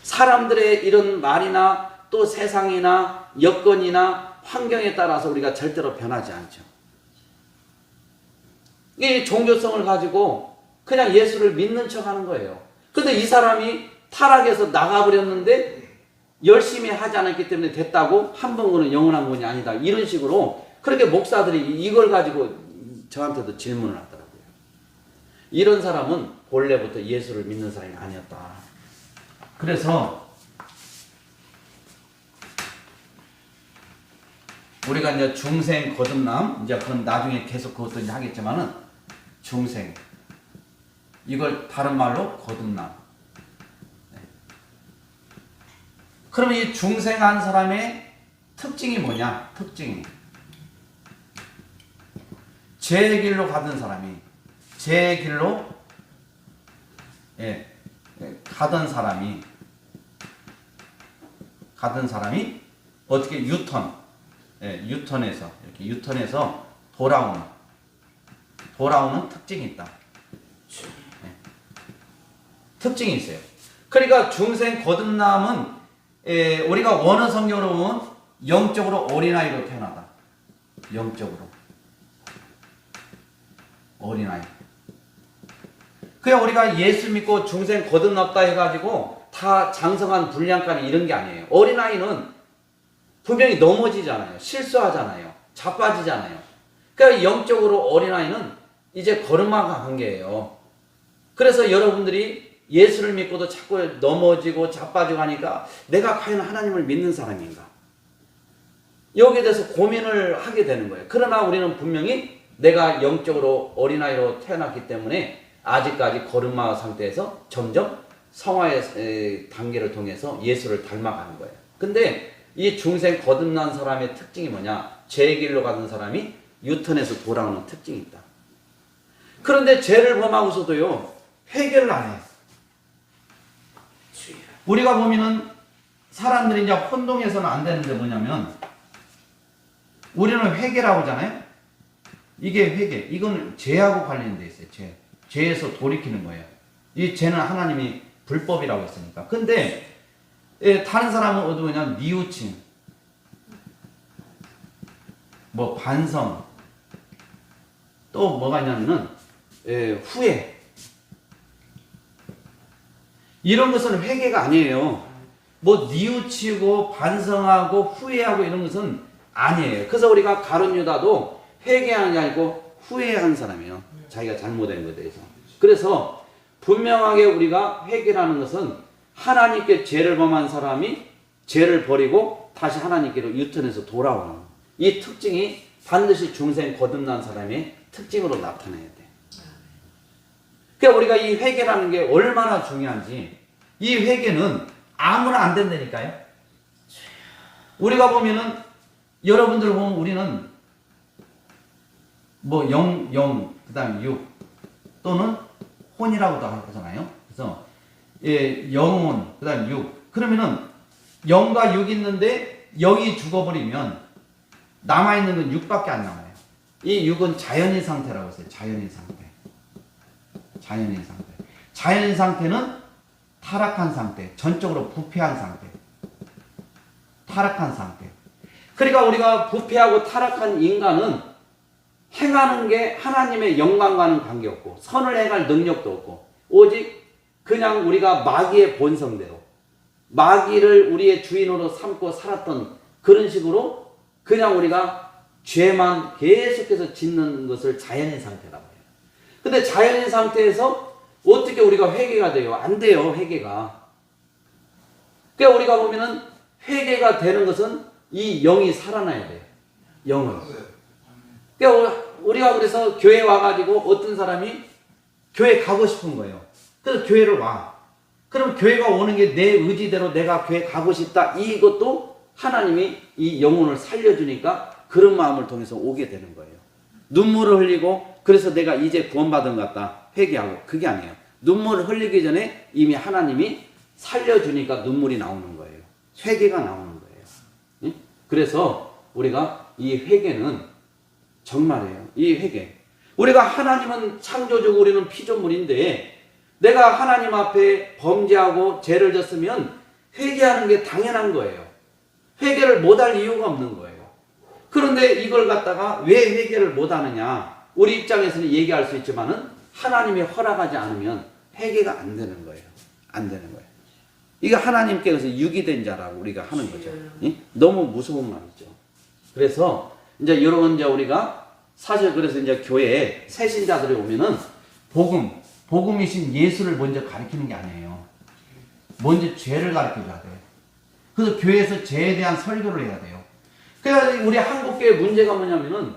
사람들의 이런 말이나 또 세상이나 여건이나 환경에 따라서 우리가 절대로 변하지 않죠. 이 종교성을 가지고 그냥 예수를 믿는 척 하는 거예요. 근데 이 사람이 타락해서 나가버렸는데 열심히 하지 않았기 때문에 됐다고 한 번 구는 영원한 구원이 아니다. 이런 식으로 그렇게 목사들이 이걸 가지고 저한테도 질문을 하더라고요. 이런 사람은 본래부터 예수를 믿는 사람이 아니었다. 그래서 우리가 이제 중생 거듭남, 이제 그건 나중에 계속 그것도 이제 하겠지만은, 중생. 이걸 다른 말로 거듭남. 네. 그럼 이 중생한 사람의 특징이 뭐냐? 특징이. 제 길로 가던 사람이, 제 길로, 가던 사람이 어떻게 유턴해서 이렇게 유턴해서 돌아오는 특징이 있다. 특징이 있어요. 그러니까 중생 거듭남은 우리가 원어 성경으로 보면 영적으로 어린아이로 태어나다. 영적으로 어린아이. 그냥 우리가 예수 믿고 중생 거듭났다 해가지고 다 장성한 불량까지 이런 게 아니에요. 어린아이는 분명히 넘어지잖아요. 실수하잖아요. 자빠지잖아요. 그러니까 영적으로 어린아이는 이제 걸음마가 관계예요. 그래서 여러분들이 예수를 믿고도 자꾸 넘어지고 자빠지고 하니까 내가 과연 하나님을 믿는 사람인가? 여기에 대해서 고민을 하게 되는 거예요. 그러나 우리는 분명히 내가 영적으로 어린아이로 태어났기 때문에 아직까지 걸음마 상태에서 점점 성화의 단계를 통해서 예수를 닮아가는 거예요. 근데 이 중생 거듭난 사람의 특징이 뭐냐? 제 길로 가는 사람이 유턴해서 돌아오는 특징이 있다. 그런데 죄를 범하고서도요, 회개를 안 해요. 우리가 보면은 사람들이 이제 혼동해서는 안 되는데 뭐냐면, 우리는 회개라고 하잖아요? 이게 회개. 이건 죄하고 관련되어 있어요, 죄. 죄에서 돌이키는 거예요. 이 죄는 하나님이 불법이라고 했으니까. 근데 다른 사람은 어디 보면 뉘우침, 뭐 반성, 또 뭐가 있냐면은 후회. 이런 것은 회개가 아니에요. 뭐 뉘우치고 반성하고 후회하고 이런 것은 아니에요. 그래서 우리가 가룟 유다도 회개하는 게 아니고 후회한 사람이에요. 자기가 잘못한 것에 대해서. 그래서 분명하게 우리가 회개라는 것은 하나님께 죄를 범한 사람이 죄를 버리고 다시 하나님께로 유턴해서 돌아오는 이 특징이 반드시 중생 거듭난 사람의 특징으로 나타나야 돼. 그러니까 우리가 이 회개라는 게 얼마나 중요한지, 이 회개는 아무나 안 된다니까요. 우리가 보면은, 여러분들 보면 우리는 뭐 그 다음에 육, 또는 혼이라고도 하잖아요. 그래서 영혼, 그 다음에 육. 그러면은 영과 육이 있는데 영이 죽어버리면 남아있는 건 육밖에 안 남아요. 이 육은 자연인 상태라고 했어요. 자연인 상태. 자연인 상태는 타락한 상태, 전적으로 부패한 상태. 타락한 상태. 그러니까 우리가 부패하고 타락한 인간은 행하는 게 하나님의 영광과는 관계없고 선을 행할 능력도 없고 오직 그냥 우리가 마귀의 본성대로 마귀를 우리의 주인으로 삼고 살았던 그런 식으로 그냥 우리가 죄만 계속해서 짓는 것을 자연인 상태라고 해요. 근데 자연인 상태에서 어떻게 우리가 회개가 돼요? 안 돼요, 회개가. 그러니까 우리가 보면은 회개가 되는 것은 이 영이 살아나야 돼요. 영은. 그러니까 우리가 그래서 교회 와가지고 어떤 사람이 교회 가고 싶은 거예요. 그래서 교회를 와. 그럼 교회가 오는 게 내 의지대로 내가 교회 가고 싶다. 이것도 하나님이 이 영혼을 살려주니까 그런 마음을 통해서 오게 되는 거예요. 눈물을 흘리고 그래서 내가 이제 구원받은 것 같다. 회개하고. 그게 아니에요. 눈물을 흘리기 전에 이미 하나님이 살려주니까 눈물이 나오는 거예요. 회개가 나오는 거예요. 예? 그래서 우리가 이 회개는 정말이에요. 이 회개. 우리가 하나님은 창조주고 우리는 피조물인데 내가 하나님 앞에 범죄하고 죄를 졌으면 회개하는 게 당연한 거예요. 회개를 못할 이유가 없는 거예요. 그런데 이걸 갖다가 왜 회개를 못하느냐? 우리 입장에서는 얘기할 수 있지만은 하나님이 허락하지 않으면 회개가 안 되는 거예요. 안 되는 거예요. 이게 하나님께서 유기된 자라고 우리가 하는 거죠. 예? 너무 무서운 말이죠. 그래서 이제 여러분 이제 우리가 사실 그래서 이제 교회에 새신자들이 오면은 복음이신 예수를 먼저 가르치는 게 아니에요. 먼저 죄를 가르쳐줘야 돼요. 그래서 교회에서 죄에 대한 설교를 해야 돼요. 그래서 우리 한국교회 문제가 뭐냐면은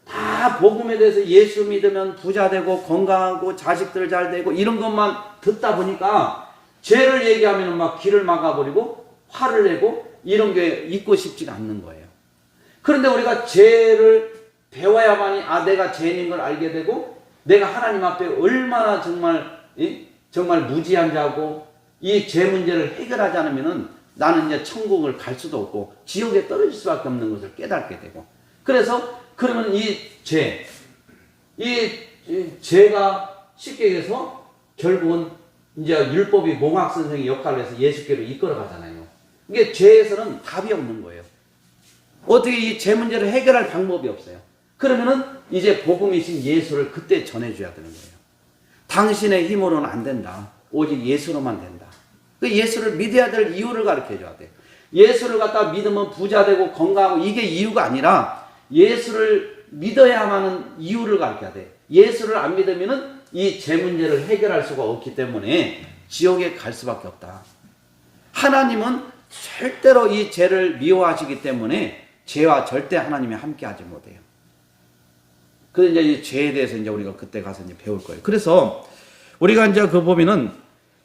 다 복음에 대해서 예수 믿으면 부자 되고 건강하고 자식들 잘 되고 이런 것만 듣다 보니까 죄를 얘기하면 막 길을 막아버리고 화를 내고 이런 게 있고 싶지가 않는 거예요. 그런데 우리가 죄를 배워야만이 내가 죄인인 걸 알게 되고 내가 하나님 앞에 얼마나 정말 무지한 자고 이 죄 문제를 해결하지 않으면은 나는 이제 천국을 갈 수도 없고 지옥에 떨어질 수밖에 없는 것을 깨닫게 되고 그래서 그러면 이 죄가 쉽게 얘기해서 결국은 이제 율법이 몽학 선생의 역할을 해서 예수께로 이끌어 가잖아요. 이게 죄에서는 답이 없는 거예요. 어떻게 이 죄 문제를 해결할 방법이 없어요. 그러면은 이제 복음이신 예수를 그때 전해줘야 되는 거예요. 당신의 힘으로는 안 된다. 오직 예수로만 된다. 그 예수를 믿어야 될 이유를 가르쳐 줘야 돼요. 예수를 갖다 믿으면 부자 되고 건강하고 이게 이유가 아니라 예수를 믿어야만 하는 이유를 가르쳐야 돼. 예수를 안 믿으면은 이 죄 문제를 해결할 수가 없기 때문에 지옥에 갈 수밖에 없다. 하나님은 절대로 이 죄를 미워하시기 때문에 죄와 절대 하나님이 함께하지 못해요. 그래서 이제 이 죄에 대해서 이제 우리가 그때 가서 이제 배울 거예요. 그래서 우리가 이제 그 보면은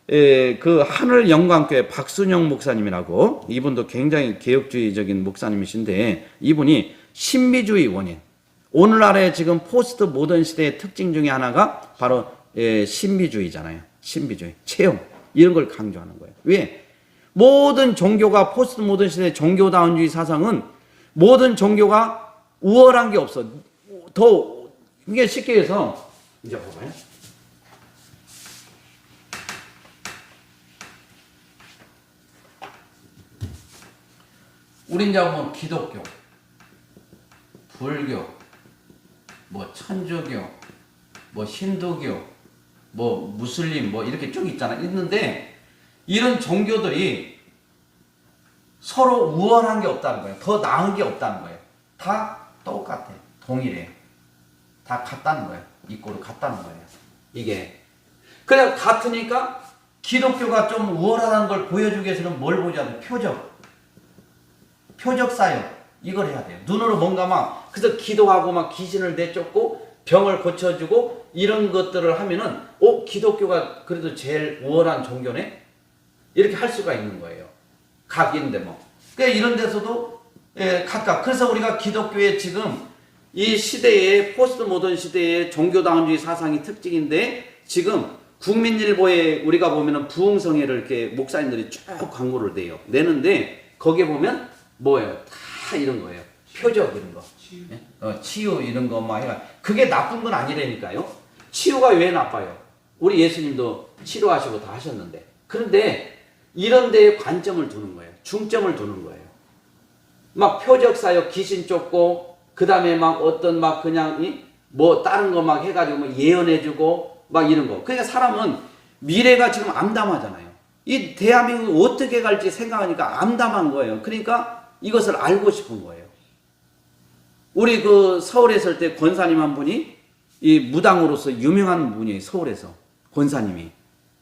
그 하늘 영광교회 박순영 목사님이라고 이분도 굉장히 개혁주의적인 목사님이신데 이분이 신비주의 원인. 오늘날의 지금 포스트 모던 시대의 특징 중에 하나가 바로 신비주의잖아요. 신비주의, 체험 이런 걸 강조하는 거예요. 왜? 모든 종교가 포스트 모던 시대의 종교다운주의 사상은 모든 종교가 우월한 게 없어. 더 이게 쉽게 해서 이제 봐봐요. 우리 이제 뭐 기독교, 불교, 뭐 천주교, 뭐 힌두교, 뭐 무슬림 뭐 이렇게 쭉 있는데 이런 종교들이 서로 우월한 게 없다는 거예요. 더 나은 게 없다는 거예요. 다 똑같아. 동일해. 다 같다는 거예요. 이꼬르 같다는 거예요. 이게. 그래 같으니까 기독교가 좀 우월하다는 걸 보여주기 위해서는 뭘 보자? 표적 사역. 이걸 해야 돼요. 눈으로 뭔가 막 그래서 기도하고 막 귀신을 내쫓고 병을 고쳐주고 이런 것들을 하면은 기독교가 그래도 제일 우월한 종교네? 이렇게 할 수가 있는 거예요. 각인데 뭐. 그러니까 이런 데서도 각각. 그래서 우리가 기독교의 지금 이 시대의 포스트 모던 시대의 종교다운주의 사상이 특징인데 지금 국민일보에 우리가 보면은 부흥성회를 이렇게 목사님들이 쭉 광고를 내는데 거기에 보면 뭐예요? 다 이런 거예요. 표적 이런 거. 치유 이런 거 막 해가 그게 나쁜 건 아니라니까요. 치유가 왜 나빠요? 우리 예수님도 치료하시고 다 하셨는데. 그런데 이런 데에 관점을 두는 거예요. 중점을 두는 거예요. 막 표적 사역 귀신 쫓고 그다음에 막 어떤 막 그냥 뭐 다른 거 막 해가지고 뭐 예언해주고 막 이런 거. 그러니까 사람은 미래가 지금 암담하잖아요. 이 대한민국 어떻게 갈지 생각하니까 암담한 거예요. 그러니까 이것을 알고 싶은 거예요. 우리 그 서울에 있을 때 권사님 한 분이 이 무당으로서 유명한 분이에요. 서울에서 권사님이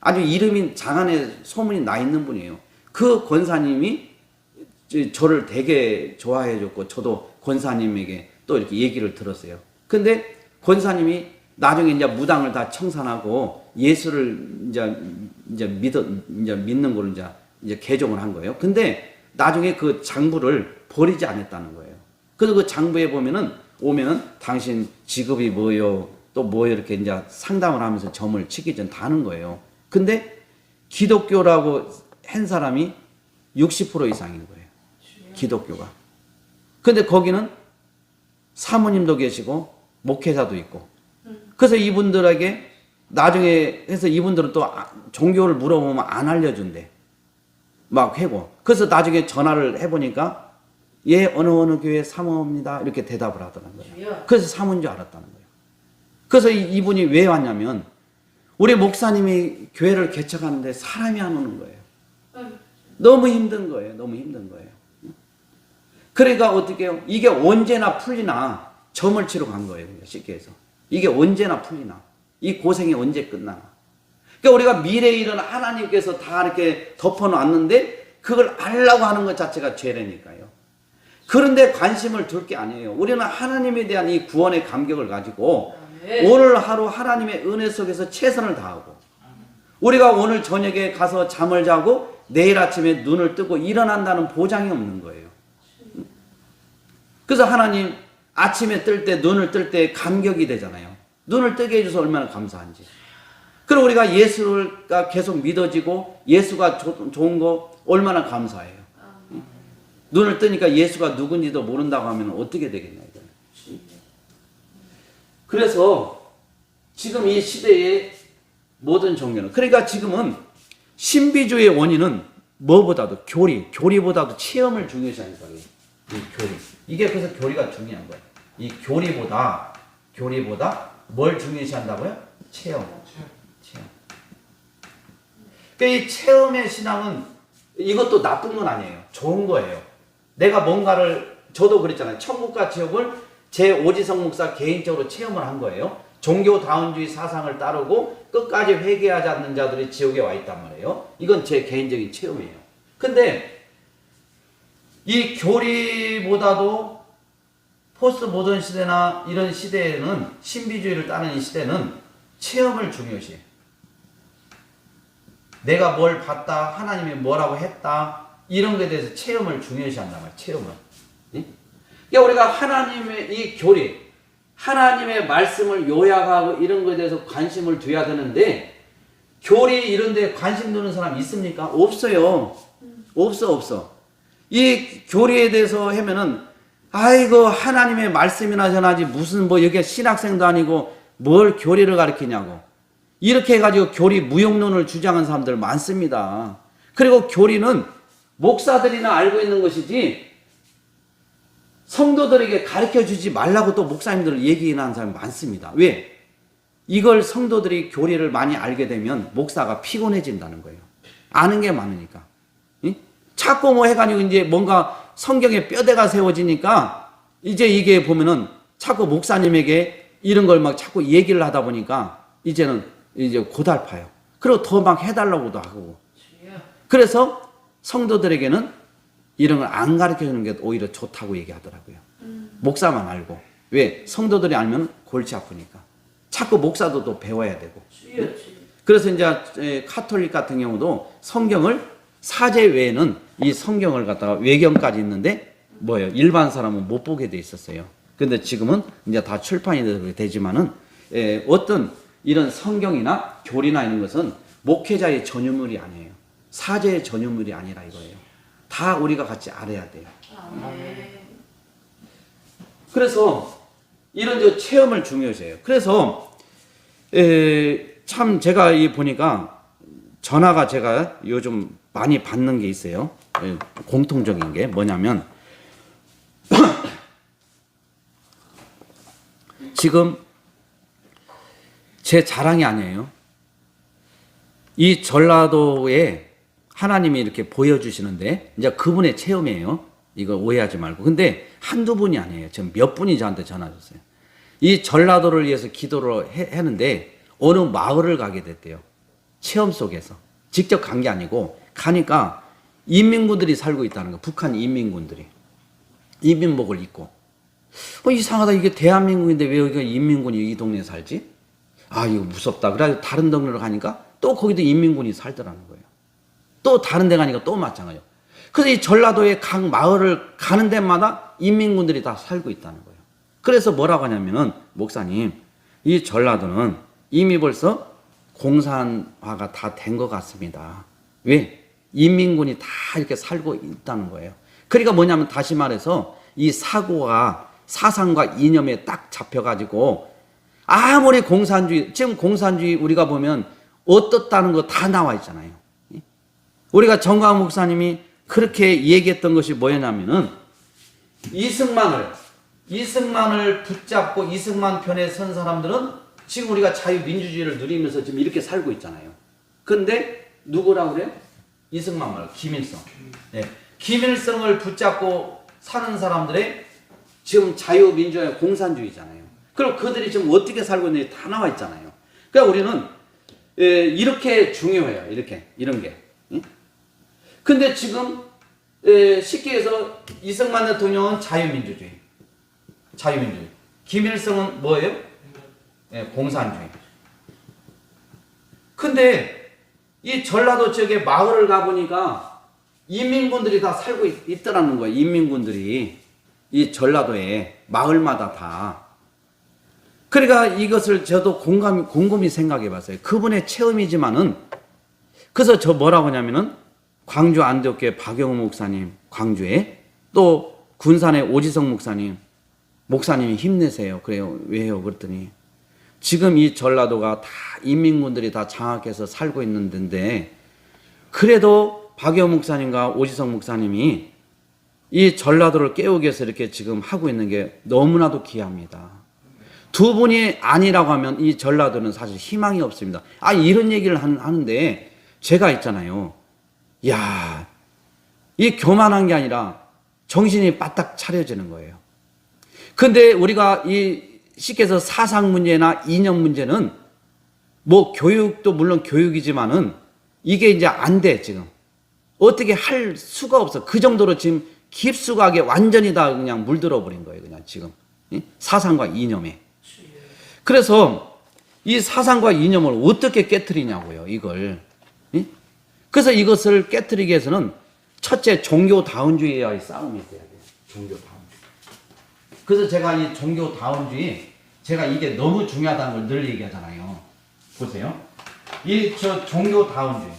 아주 이름이 장안에 소문이 나 있는 분이에요. 그 권사님이 저를 되게 좋아해 줬고 저도 권사님에게 또 이렇게 얘기를 들었어요. 근데 권사님이 나중에 이제 무당을 다 청산하고 예수를 이제 믿는 걸로 이제 개종을 한 거예요. 근데 나중에 그 장부를 버리지 않았다는 거예요. 그래서 그 장부에 오면은 당신 직업이 뭐요, 또 뭐요 이렇게 이제 상담을 하면서 점을 치기 전 다 하는 거예요. 근데 기독교라고 한 사람이 60% 이상인 거예요. 기독교가. 근데 거기는 사모님도 계시고 목회자도 있고. 그래서 이분들에게 나중에 해서 이분들은 또 종교를 물어보면 안 알려준대. 막 해고. 그래서 나중에 전화를 해보니까 예, 어느 교회 사모입니다. 이렇게 대답을 하더라는 거예요. 그래서 사모인 줄 알았다는 거예요. 그래서 이분이 왜 왔냐면 우리 목사님이 교회를 개척하는데 사람이 안 오는 거예요. 너무 힘든 거예요. 너무 힘든 거예요. 그러니까 어떻게 해요? 이게 언제나 풀리나 점을 치러 간 거예요. 쉽게 해서. 이게 언제나 풀리나. 이 고생이 언제 끝나나. 그러니까 우리가 미래의 일은 하나님께서 다 이렇게 덮어놨는데 그걸 알라고 하는 것 자체가 죄라니까요. 그런데 관심을 둘 게 아니에요. 우리는 하나님에 대한 이 구원의 감격을 가지고 네. 오늘 하루 하나님의 은혜 속에서 최선을 다하고 우리가 오늘 저녁에 가서 잠을 자고 내일 아침에 눈을 뜨고 일어난다는 보장이 없는 거예요. 그래서 하나님 아침에 뜰 때 눈을 뜰 때 감격이 되잖아요. 눈을 뜨게 해줘서 얼마나 감사한지. 그리고 우리가 예수가 계속 믿어지고 예수가 좋은 거 얼마나 감사해요. 눈을 뜨니까 예수가 누군지도 모른다고 하면 어떻게 되겠냐 이거. 그래서 지금 이 시대의 모든 종교는 그러니까 지금은 신비주의의 원인은 뭐보다도 교리보다도 체험을 중요시하는 거예요. 이 교리. 이게 그래서 교리가 중요한 거예요. 이 교리보다 뭘 중요시한다고요? 체험. 그러니까 이 체험의 신앙은 이것도 나쁜 건 아니에요. 좋은 거예요. 내가 뭔가를 저도 그랬잖아요. 천국과 지옥을 제 오지성 목사 개인적으로 체험을 한 거예요. 종교다운주의 사상을 따르고 끝까지 회개하지 않는 자들이 지옥에 와 있단 말이에요. 이건 제 개인적인 체험이에요. 근데 이 교리보다도 포스트 모던 시대나 이런 시대에는 신비주의를 따르는 이 시대는 체험을 중요시해요. 내가 뭘 봤다, 하나님이 뭐라고 했다, 이런 것에 대해서 체험을 중요시한단 말이에요. 체험을. 그러니까 우리가 하나님의 이 교리, 하나님의 말씀을 요약하고 이런 것에 대해서 관심을 둬야 되는데 교리 이런 데 관심 두는 사람 있습니까? 없어요. 없어. 이 교리에 대해서 하면은 아이고 하나님의 말씀이나 전하지 무슨 뭐 여기 신학생도 아니고 뭘 교리를 가르치냐고. 이렇게 해가지고 교리 무용론을 주장한 사람들 많습니다. 그리고 교리는 목사들이나 알고 있는 것이지 성도들에게 가르쳐주지 말라고 또 목사님들을 얘기하는 사람이 많습니다. 왜? 이걸 성도들이 교리를 많이 알게 되면 목사가 피곤해진다는 거예요. 아는 게 많으니까. 응? 자꾸 뭐 해가지고 이제 뭔가 성경에 뼈대가 세워지니까 이제 이게 보면은 자꾸 목사님에게 이런 걸 막 자꾸 얘기를 하다 보니까 이제는 이제 고달파요. 그리고 더 막 해달라고도 하고. 그래서 성도들에게는 이런 걸 안 가르쳐 주는 게 오히려 좋다고 얘기하더라고요. 목사만 알고. 왜? 성도들이 알면 골치 아프니까. 자꾸 목사도 또 배워야 되고. 그래서 이제 카톨릭 같은 경우도 성경을 사제 외에는 이 성경을 갖다가 외경까지 있는데 뭐예요? 일반 사람은 못 보게 돼 있었어요. 근데 지금은 이제 다 출판이 되지만은 어떤 이런 성경이나 교리나 이런 것은 목회자의 전유물이 아니에요. 사제의 전유물이 아니라 이거예요. 다 우리가 같이 알아야 돼요. 그래서 이런 저 체험을 중요시해요. 그래서 참 제가 보니까 전화가 제가 요즘 많이 받는 게 있어요. 공통적인 게 뭐냐면 지금 제 자랑이 아니에요. 이 전라도에 하나님이 이렇게 보여주시는데 이제 그분의 체험이에요. 이거 오해하지 말고. 근데 한두 분이 아니에요. 지금 몇 분이 저한테 전화 줬어요. 이 전라도를 위해서 기도를 했는데 어느 마을을 가게 됐대요. 체험 속에서. 직접 간 게 아니고 가니까 인민군들이 살고 있다는 거. 북한 인민군들이. 인민복을 입고. 이상하다. 이게 대한민국인데 왜 여기가 인민군이 이 동네에 살지? 아, 이거 무섭다. 그래서 다른 동네로 가니까 또 거기도 인민군이 살더라는 거예요. 또 다른 데 가니까 또 마찬가지예요. 그래서 이 전라도의 각 마을을 가는 데마다 인민군들이 다 살고 있다는 거예요. 그래서 뭐라고 하냐면은 목사님, 이 전라도는 이미 벌써 공산화가 다 된 것 같습니다. 왜? 인민군이 다 이렇게 살고 있다는 거예요. 그러니까 뭐냐면 다시 말해서 이 사고가 사상과 이념에 딱 잡혀가지고 아무리 공산주의, 지금 공산주의 우리가 보면 어떻다는 거 다 나와 있잖아요. 우리가 정광 목사님이 그렇게 얘기했던 것이 뭐였냐면은 이승만을 붙잡고 이승만 편에 선 사람들은 지금 우리가 자유민주주의를 누리면서 지금 이렇게 살고 있잖아요. 근데 누구라고 그래요? 이승만 말고 김일성. 네. 김일성을 붙잡고 사는 사람들의 지금 자유민주주의 공산주의잖아요. 그럼 그들이 지금 어떻게 살고 있는지 다 나와 있잖아요. 그러니까 우리는 이렇게 중요해요. 이런 게. 근데 지금 쉽게 해서 이승만 대통령은 자유민주주의. 김일성은 뭐예요? 공산주의. 근데 이 전라도 지역에 마을을 가보니까 인민군들이 다 살고 있더라는 거예요. 인민군들이 이 전라도에 마을마다 다. 그러니까 이것을 저도 곰곰이 생각해 봤어요. 그분의 체험이지만은 그래서 저 뭐라고 하냐면은 광주 안덕교회 박영우 목사님 광주에 또 군산의 오지성 목사님이 힘내세요. 그래요. 왜요? 그랬더니 지금 이 전라도가 다 인민군들이 다 장악해서 살고 있는 데인데 그래도 박영우 목사님과 오지성 목사님이 이 전라도를 깨우기 위해서 이렇게 지금 하고 있는 게 너무나도 귀합니다. 두 분이 아니라고 하면 이 전라도는 사실 희망이 없습니다. 이런 얘기를 하는데 제가 있잖아요. 야, 이 교만한 게 아니라 정신이 바짝 차려지는 거예요. 근데 우리가 쉽게 해서 사상 문제나 이념 문제는 뭐 교육도 물론 교육이지만은 이게 이제 안 돼, 지금. 어떻게 할 수가 없어. 그 정도로 지금 깊숙하게 완전히 다 그냥 물들어 버린 거예요, 그냥 지금. 사상과 이념에. 그래서 이 사상과 이념을 어떻게 깨트리냐고요, 이걸. 그래서 이것을 깨트리기 위해서는 첫째 종교다운주의와의 싸움이 돼야 돼요. 종교다운주의. 그래서 제가 이 종교다운주의, 제가 이게 너무 중요하다는 걸 늘 얘기하잖아요. 보세요. 저 종교다운주의.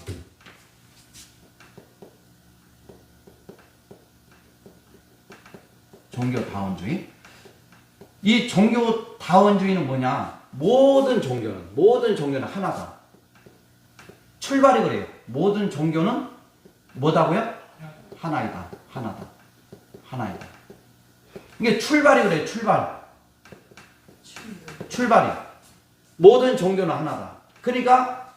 종교다운주의. 이 종교다운주의는 뭐냐? 모든 종교는 하나다. 출발이 그래요. 모든 종교는 뭐다고요? 하나이다. 하나이다. 이게 출발이 그래요. 출발이. 모든 종교는 하나다. 그러니까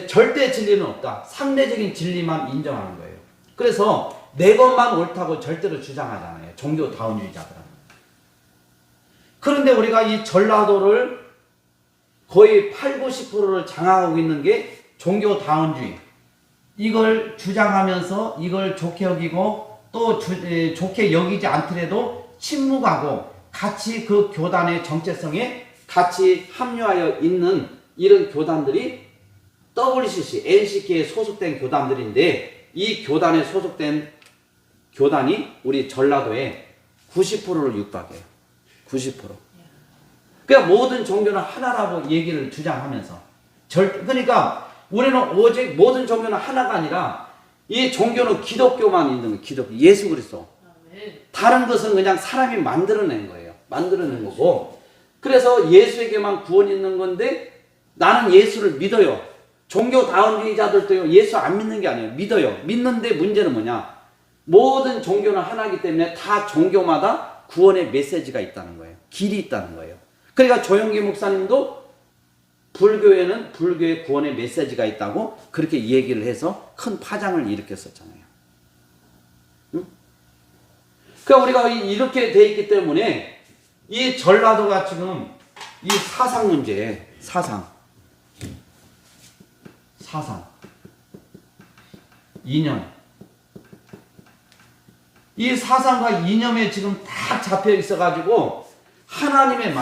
절대 진리는 없다. 상대적인 진리만 인정하는 거예요. 그래서 내 것만 옳다고 절대로 주장하잖아요. 종교다운주의자들은. 그런데 우리가 이 전라도를 거의 8, 90%를 장악하고 있는 게 종교다운주의. 이걸 주장하면서 이걸 좋게 여기고 또 좋게 여기지 않더라도 침묵하고 같이 그 교단의 정체성에 같이 합류하여 있는 이런 교단들이 WCC, NCK에 소속된 교단들인데 이 교단에 소속된 교단이 우리 전라도에 90%를 육박해요. 90%. 그러니까 모든 종교는 하나라고 얘기를 주장하면서 그러니까 우리는 오직 모든 종교는 하나가 아니라 이 종교는 기독교만 있는 거예요. 기독교. 예수 그리스도. 다른 것은 그냥 사람이 만들어낸 거예요. 만들어낸 거고. 그래서 예수에게만 구원이 있는 건데 나는 예수를 믿어요. 종교다운주의자들도요. 예수 안 믿는 게 아니에요. 믿어요. 믿는데 문제는 뭐냐? 모든 종교는 하나이기 때문에 다 종교마다 구원의 메시지가 있다는 거예요. 길이 있다는 거예요. 그러니까 조영기 목사님도 불교에는 불교의 구원의 메시지가 있다고 그렇게 얘기를 해서 큰 파장을 일으켰었잖아요. 응? 그러니까 우리가 이렇게 돼 있기 때문에 이 전라도가 지금 이 사상 문제, 사상, 이념, 이 사상과 이념에 지금 다 잡혀 있어가지고 하나님의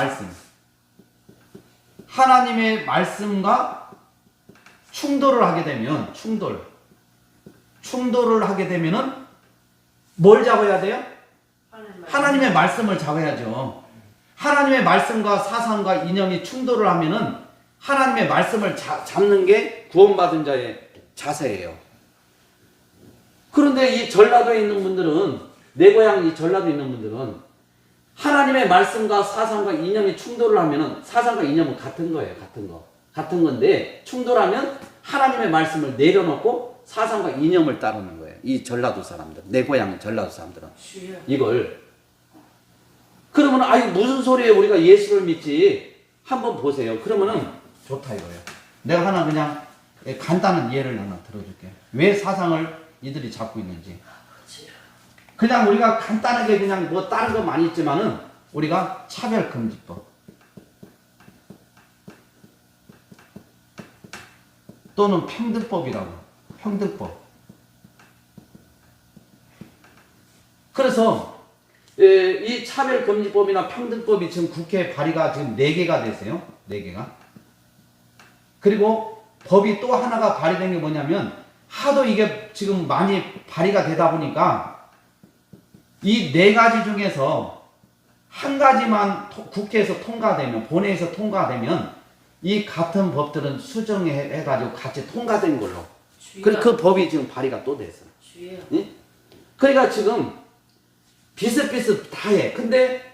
말씀과 충돌을 하게 되면 충돌을 하게 되면은 뭘 잡아야 돼요? 하나님의 말씀을 잡아야죠. 하나님의 말씀과 사상과 이념이 충돌을 하면은 하나님의 말씀을 잡는 게 구원받은 자의 자세예요. 그런데 이 전라도에 있는 분들은, 내 고향 이 전라도에 있는 분들은 하나님의 말씀과 사상과 이념이 충돌을 하면은 사상과 이념은 같은 거예요. 같은 건데 충돌하면 하나님의 말씀을 내려놓고 사상과 이념을 따르는 거예요. 이 전라도 사람들, 내 고향 전라도 사람들은 이걸. 그러면 무슨 소리예요? 우리가 예수를 믿지. 한번 보세요. 그러면은 좋다 이거예요. 내가 하나 그냥 간단한 예를 하나 들어줄게. 왜 사상을 이들이 잡고 있는지. 그냥 우리가 간단하게 그냥 뭐 다른 거 많이 있지만은 우리가 차별금지법 또는 평등법이라고. 평등법. 그래서 이 차별금지법이나 평등법이 지금 국회에 발의가 지금 4개가 됐어요. 4개가. 그리고 법이 또 하나가 발의된 게 뭐냐면 하도 이게 지금 많이 발의가 되다 보니까 이 4가지 중에서 한 가지만 국회에서 통과되면, 본회의에서 통과되면 이 같은 법들은 수정해가지고 같이 통과된 걸로. 그래 그 법이 지금 발의가 또 됐어요. 예? 그러니까 지금 비슷비슷해. 근데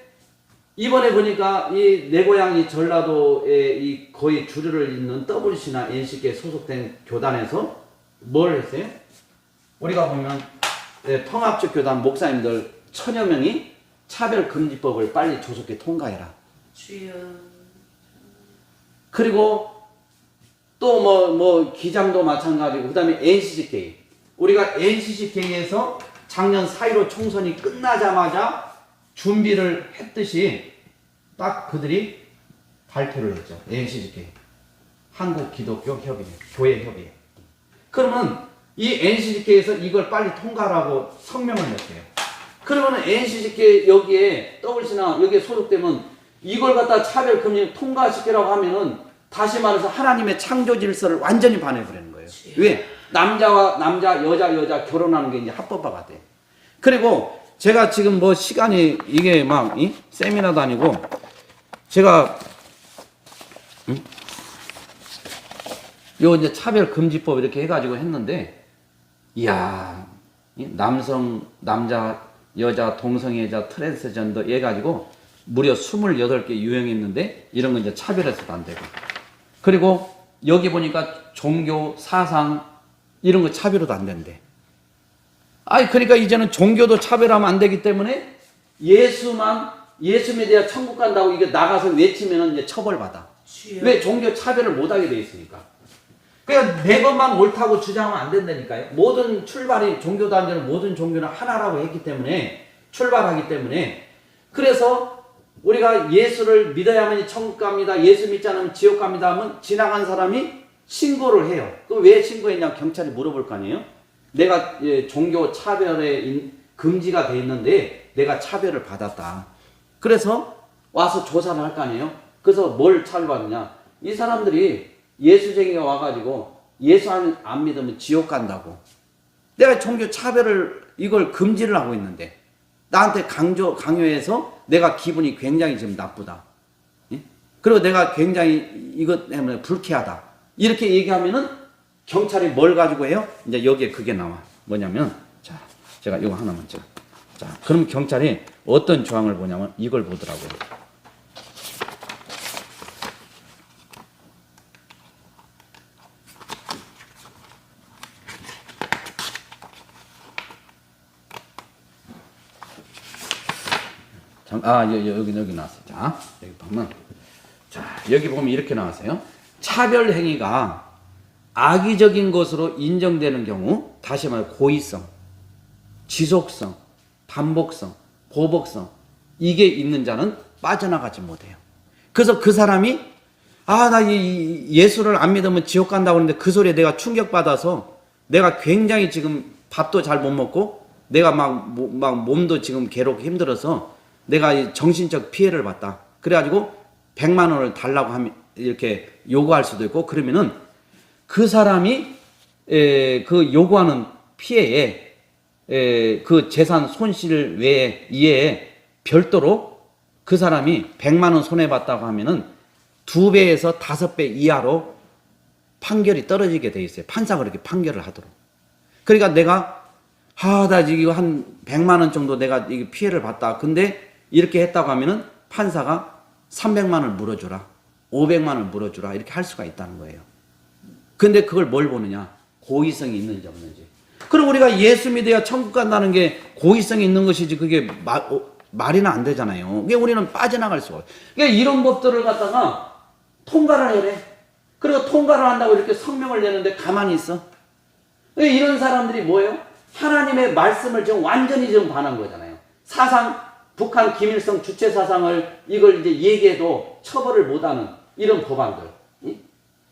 이번에 보니까 이 내 고향 이 전라도에 이 거의 주류를 잇는 WC나 NC께 소속된 교단에서 뭘 했어요? 우리가 보면 통합적 교단 목사님들 1000여 명이 차별금지법을 빨리 조속히 통과해라. 주여. 그리고 또 기장도 마찬가지고 그다음에 NCCK. 우리가 NCCK에서 작년 4.15 총선이 끝나자마자 준비를 했듯이 딱 그들이 발표를 했죠. NCCK. 한국기독교협의회, 교회협의회. 그러면 이 NCCK에서 이걸 빨리 통과하라고 성명을 냈어요. 그러면 NCCK 여기에 WC나 여기에 소속되면 이걸 갖다 차별금지 통과시키라고 하면은 다시 말해서 하나님의 창조 질서를 완전히 반해버리는 거예요. 왜? 남자와 남자, 여자 결혼하는 게 이제 합법화가 돼. 그리고 제가 지금 뭐 시간이 이게 막 세미나도 아니고 제가 요 이제 차별금지법 이렇게 해가지고 했는데 이야 남성, 남자, 여자, 동성애자, 트랜스젠더 해가지고 무려 28개 유형했는데 이런 건 이제 차별해서도 안 되고 그리고 여기 보니까 종교, 사상 이런 거 차별도 안 된대. 그러니까 이제는 종교도 차별하면 안 되기 때문에 예수 믿어야 천국 간다고 이게 나가서 외치면은 이제 처벌받아. 왜? 종교 차별을 못 하게 돼 있으니까. 그러니까 내 것만 옳다고 주장하면 안 된다니까요. 모든 출발이 종교단체는 모든 종교는 하나라고 했기 때문에 출발하기 때문에 그래서 우리가 예수를 믿어야만 천국 갑니다. 예수 믿지 않으면 지옥 갑니다 하면 지나간 사람이 신고를 해요. 그럼 왜 신고했냐 경찰이 물어볼 거 아니에요. 내가 종교 차별에 금지가 돼 있는데 내가 차별을 받았다. 그래서 와서 조사를 할 거 아니에요. 그래서 뭘 차별받느냐. 이 사람들이 예수쟁이가 와가지고 예수 안 믿으면 지옥 간다고. 내가 종교 차별을 이걸 금지를 하고 있는데 나한테 강요해서 내가 기분이 굉장히 지금 나쁘다. 예? 그리고 내가 굉장히 이것 때문에 불쾌하다. 이렇게 얘기하면은 경찰이 뭘 가지고 해요? 이제 여기에 그게 나와. 뭐냐면 자, 제가 이거 하나만 찍어. 자, 그럼 경찰이 어떤 조항을 보냐면 이걸 보더라고요. 여기 나왔어요. 자, 여기 보면 자, 여기 보면 이렇게 나왔어요. 차별 행위가 악의적인 것으로 인정되는 경우, 다시 말해 고의성, 지속성, 반복성, 보복성 이게 있는 자는 빠져나가지 못해요. 그래서 그 사람이 나 예수를 안 믿으면 지옥 간다고 하는데 그 소리에 내가 충격받아서 내가 굉장히 지금 밥도 잘 못 먹고 내가 막 몸도 지금 괴롭고 힘들어서 내가 정신적 피해를 봤다. 그래가지고 100만 원을 달라고 하면 이렇게 요구할 수도 있고 그러면은 그 사람이 그 요구하는 피해에 그 재산 손실 외에 이외에 별도로 그 사람이 100만 원 손해봤다고 하면은 2배에서 5배 이하로 판결이 떨어지게 돼 있어요. 판사가 그렇게 판결을 하도록. 그러니까 내가 나 이거 한 100만 원 정도 내가 피해를 봤다. 근데 이렇게 했다고 하면은 판사가 300만 원을 물어주라, 500만 원을 물어주라 이렇게 할 수가 있다는 거예요. 근데 그걸 뭘 보느냐? 고의성이 있는지 없는지. 그럼 우리가 예수 믿어야 천국 간다는 게 고의성이 있는 것이지 그게 말이나 안 되잖아요. 그게 우리는 빠져나갈 수가 없어요. 그러니까 이런 법들을 갖다가 통과를 해야 돼. 그리고 통과를 한다고 이렇게 성명을 내는데 가만히 있어. 이런 사람들이 뭐예요? 하나님의 말씀을 지금 완전히 지금 반한 거잖아요. 사상, 북한 김일성 주체 사상을 이걸 이제 얘기해도 처벌을 못하는 이런 법안들.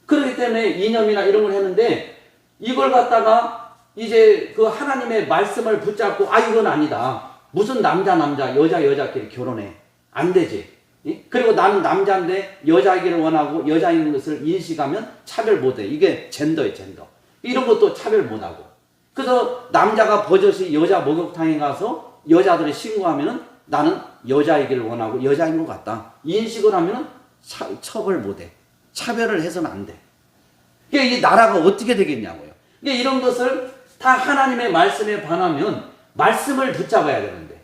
그렇기 때문에 이념이나 이런 걸 했는데 이걸 갖다가 이제 그 하나님의 말씀을 붙잡고 이건 아니다. 무슨 남자 여자끼리 결혼해. 안 되지. 예? 그리고 나는 남자인데 여자이기를 원하고 여자인 것을 인식하면 차별 못해. 이게 젠더예요, 젠더. 이런 것도 차별 못하고. 그래서 남자가 버젓이 여자 목욕탕에 가서 여자들이 신고하면은 나는 여자이기를 원하고 여자인 것 같다. 인식을 하면은 처벌 못해. 차별을 해서는 안 돼. 그러니까 이 나라가 어떻게 되겠냐고요. 그러니까 이런 것을 다 하나님의 말씀에 반하면 말씀을 붙잡아야 되는데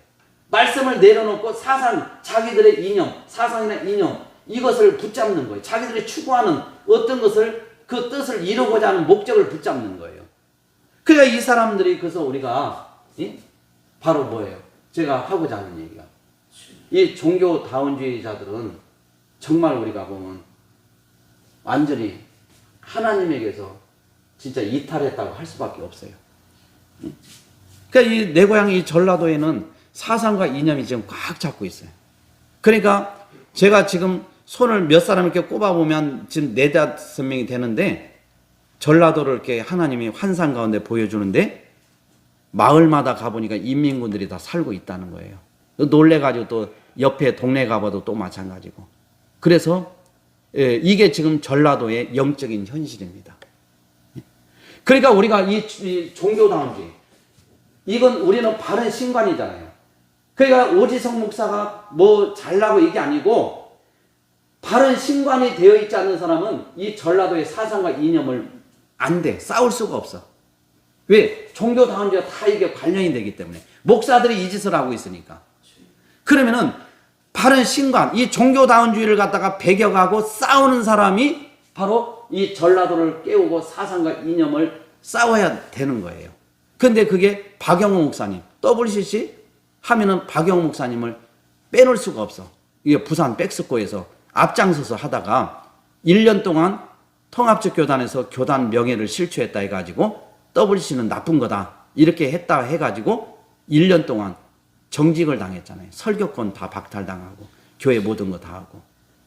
말씀을 내려놓고 사상, 자기들의 이념, 사상이나 이념 이것을 붙잡는 거예요. 자기들이 추구하는 어떤 것을 그 뜻을 이루고자 하는 목적을 붙잡는 거예요. 그러니까 이 사람들이 그래서 우리가 바로 뭐예요? 제가 하고자 하는 얘기가 이 종교다운주의자들은 정말 우리가 보면 완전히 하나님에게서 진짜 이탈했다고 할 수밖에 없어요. 그러니까 이 내 고향 이 전라도에는 사상과 이념이 지금 꽉 잡고 있어요. 그러니까 제가 지금 손을 몇 사람 이렇게 꼽아보면 지금 4-5명이 되는데 전라도를 이렇게 하나님이 환상 가운데 보여주는데 마을마다 가보니까 인민군들이 다 살고 있다는 거예요. 놀래가지고 또 옆에 동네 가봐도 또 마찬가지고. 그래서 이게 지금 전라도의 영적인 현실입니다. 그러니까 우리가 이 종교다운주의 이건 우리는 바른 신관이잖아요. 그러니까 오지성 목사가 뭐 잘나고 이게 아니고 바른 신관이 되어 있지 않는 사람은 이 전라도의 사상과 이념을 안 돼. 싸울 수가 없어. 왜? 종교다운주의가 다 이게 관련이 되기 때문에. 목사들이 이 짓을 하고 있으니까. 그러면은 바른 신관, 이 종교다운주의를 갖다가 배격하고 싸우는 사람이 바로 이 전라도를 깨우고 사상과 이념을 싸워야 되는 거예요. 근데 그게 박영호 목사님, WCC 하면은 박영호 목사님을 빼놓을 수가 없어. 이게 부산 백스코에서 앞장서서 하다가 1년 동안 통합적 교단에서 교단 명예를 실추했다 해가지고 WCC는 나쁜 거다. 이렇게 했다 해가지고 1년 동안 정직을 당했잖아요. 설교권 다 박탈당하고 교회 모든 거 다 하고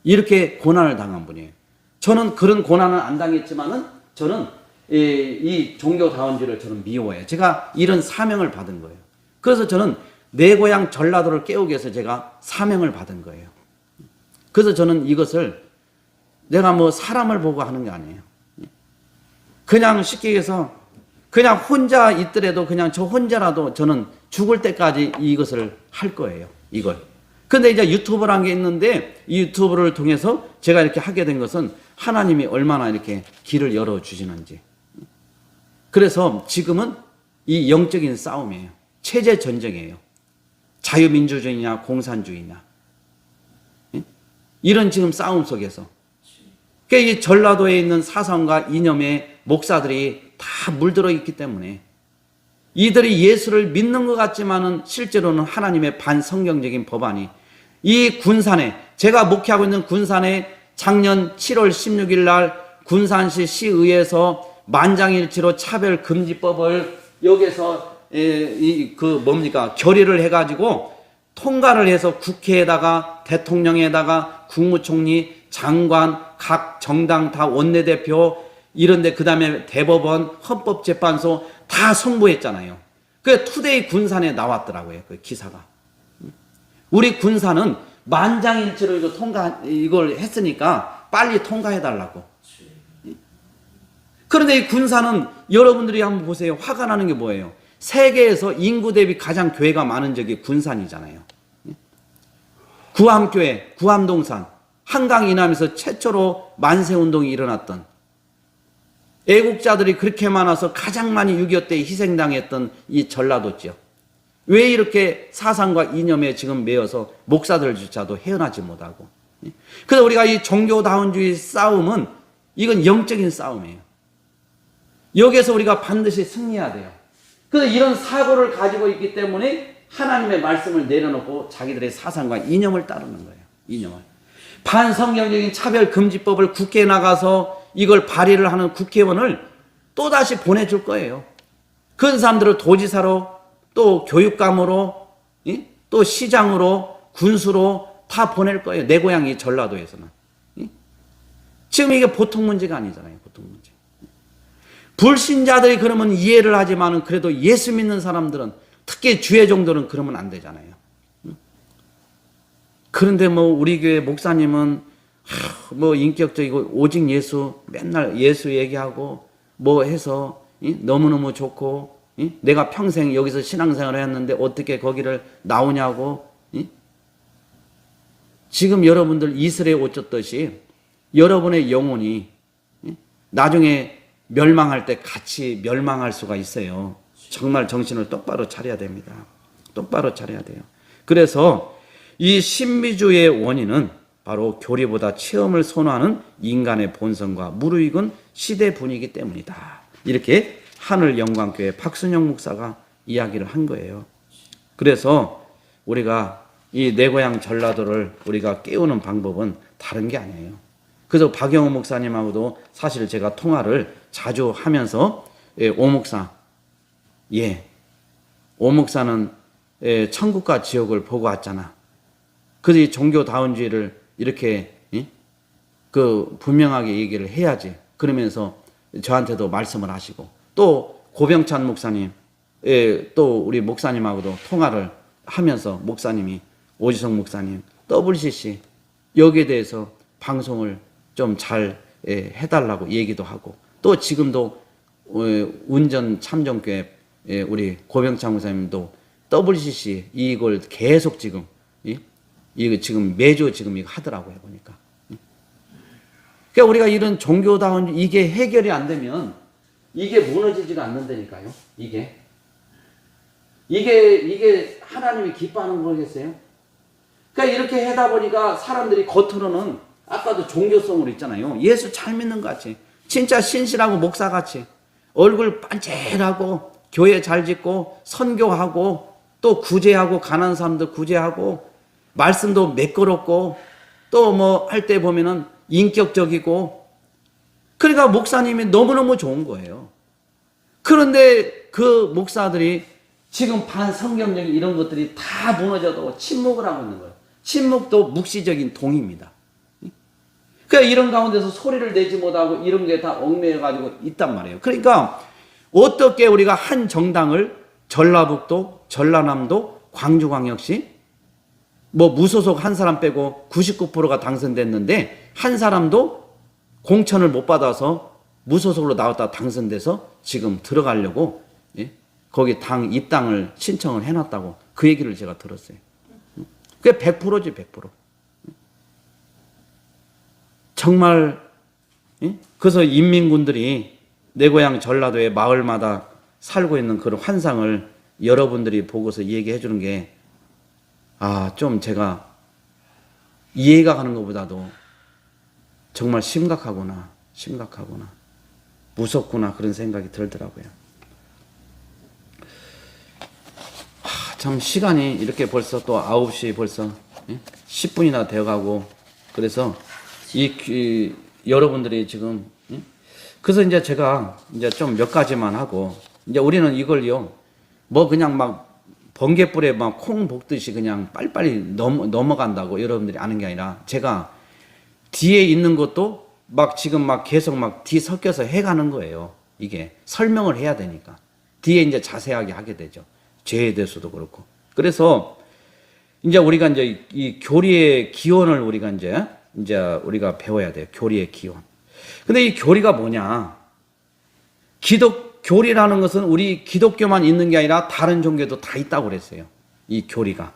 이렇게 고난을 당한 분이에요. 저는 그런 고난은 안 당했지만은 저는 이 종교다운주의를 저는 미워해요. 제가 이런 사명을 받은 거예요. 그래서 저는 내 고향 전라도를 깨우기 위해서 제가 사명을 받은 거예요. 그래서 저는 이것을 내가 뭐 사람을 보고 하는 게 아니에요. 그냥 쉽게 얘기해서 그냥 혼자 있더라도 그냥 저 혼자라도 저는 죽을 때까지 이것을 할 거예요. 이걸. 근데 이제 유튜브라는 게 있는데 이 유튜브를 통해서 제가 이렇게 하게 된 것은 하나님이 얼마나 이렇게 길을 열어주시는지. 그래서 지금은 이 영적인 싸움이에요. 체제 전쟁이에요. 자유민주주의냐 공산주의냐. 이런 지금 싸움 속에서. 그러니까 이 전라도에 있는 사상과 이념의 목사들이 다 물들어 있기 때문에 이들이 예수를 믿는 것 같지만은 실제로는 하나님의 반성경적인 법안이 이 군산에 제가 목회하고 있는 군산에 작년 7월 16일 날 군산시 시의회에서 만장일치로 차별금지법을 여기서 결의를 해가지고 통과를 해서 국회에다가 대통령에다가 국무총리, 장관, 각 정당 다 원내대표 이런데 그 다음에 대법원, 헌법재판소 다 송부했잖아요. 그 투데이 군산에 나왔더라고요. 그 기사가. 우리 군산은 만장일치로 이걸 했으니까 빨리 통과해달라고. 그런데 이 군산은 여러분들이 한번 보세요. 화가 나는 게 뭐예요? 세계에서 인구 대비 가장 교회가 많은 적이 군산이잖아요. 구암교회, 구암동산, 한강 이남에서 최초로 만세운동이 일어났던 애국자들이 그렇게 많아서 가장 많이 6.25 때 희생당했던 이 전라도 지역. 왜 이렇게 사상과 이념에 지금 매여서 목사들조차도 헤어나지 못하고. 그래서 우리가 이 종교다운주의 싸움은 이건 영적인 싸움이에요. 여기에서 우리가 반드시 승리해야 돼요. 그래서 이런 사고를 가지고 있기 때문에 하나님의 말씀을 내려놓고 자기들의 사상과 이념을 따르는 거예요. 이념을. 반성경적인 차별금지법을 국회에 나가서 이걸 발의를 하는 국회의원을 또다시 보내줄 거예요. 그런 사람들을 도지사로 또 교육감으로 또 시장으로 군수로 다 보낼 거예요. 내 고향이 전라도에서는. 지금 이게 보통 문제가 아니잖아요. 보통 문제. 불신자들이 그러면 이해를 하지만은 그래도 예수 믿는 사람들은 특히 주의 정도는 그러면 안 되잖아요. 그런데 뭐 우리 교회 목사님은 뭐 인격적이고 오직 예수 맨날 예수 얘기하고 뭐 해서 너무너무 좋고 내가 평생 여기서 신앙생활을 했는데 어떻게 거기를 나오냐고 지금 여러분들 이슬에 옷 줬듯이 여러분의 영혼이 나중에 멸망할 때 같이 멸망할 수가 있어요. 정말 정신을 똑바로 차려야 됩니다. 똑바로 차려야 돼요. 그래서 이 신비주의의 원인은 바로 교리보다 체험을 선호하는 인간의 본성과 무르익은 시대 분위기 때문이다. 이렇게 하늘영광교회 박순영 목사가 이야기를 한 거예요. 그래서 우리가 이 내 고향 전라도를 우리가 깨우는 방법은 다른 게 아니에요. 그래서 박영호 목사님하고도 사실 제가 통화를 자주 하면서 오 목사, 오 목사는 천국과 지옥을 보고 왔잖아. 그래서 이 종교다운주의를 이렇게 그 분명하게 얘기를 해야지. 그러면서 저한테도 말씀을 하시고 또 고병찬 목사님, 또 우리 목사님하고도 통화를 하면서 목사님이 오지성 목사님, WCC 여기에 대해서 방송을 좀 잘 해달라고 얘기도 하고 또 지금도 운전 참정교회 우리 고병찬 목사님도 WCC 이걸 계속 지금 이거 지금 매주 지금 이거 하더라고요 보니까. 그러니까 우리가 이런 종교다운 이게 해결이 안 되면 이게 무너지지가 않는다니까요. 이게 하나님이 기뻐하는 거겠어요? 그러니까 이렇게 하다 보니까 사람들이 겉으로는 아까도 종교성으로 있잖아요. 예수 잘 믿는 것 같이 진짜 신실하고 목사같이 얼굴 반질하고 교회 잘 짓고 선교하고 또 구제하고 가난한 사람들 구제하고 말씀도 매끄럽고 또 뭐 할 때 보면은 인격적이고 그러니까 목사님이 너무너무 좋은 거예요. 그런데 그 목사들이 지금 반성경적인 이런 것들이 다 무너져도 침묵을 하고 있는 거예요. 침묵도 묵시적인 동의입니다. 그러니까 이런 가운데서 소리를 내지 못하고 이런 게 다 얽매여가지고 있단 말이에요. 그러니까 어떻게 우리가 한 정당을 전라북도, 전라남도, 광주광역시 뭐 무소속 한 사람 빼고 99%가 당선됐는데 한 사람도 공천을 못 받아서 무소속으로 나왔다 당선돼서 지금 들어가려고 거기 당 입당을 신청을 해놨다고 그 얘기를 제가 들었어요. 그게 100%지 100%. 정말 그래서 인민군들이 내 고향 전라도의 마을마다 살고 있는 그런 환상을 여러분들이 보고서 얘기해 주는 게 좀 제가 이해가 가는 것보다도 정말 심각하구나 무섭구나 그런 생각이 들더라고요. 참 시간이 이렇게 벌써 또 9시 벌써 10분이나 되어가고 그래서 여러분들이 지금 그래서 이제 제가 이제 좀 몇 가지만 하고 이제 우리는 이걸요 뭐 그냥 막 번개불에 막 콩 볶듯이 그냥 빨리빨리 넘어간다고 여러분들이 아는 게 아니라 제가 뒤에 있는 것도 막 지금 막 계속 막 뒤 섞여서 해가는 거예요. 이게 설명을 해야 되니까 뒤에 이제 자세하게 하게 되죠. 죄에 대해서도 그렇고. 그래서 이제 우리가 이제 이 교리의 기원을 우리가 이제 우리가 배워야 돼요. 교리의 기원. 근데 이 교리가 뭐냐? 교리라는 것은 우리 기독교만 있는 게 아니라 다른 종교도 다 있다고 그랬어요. 이 교리가.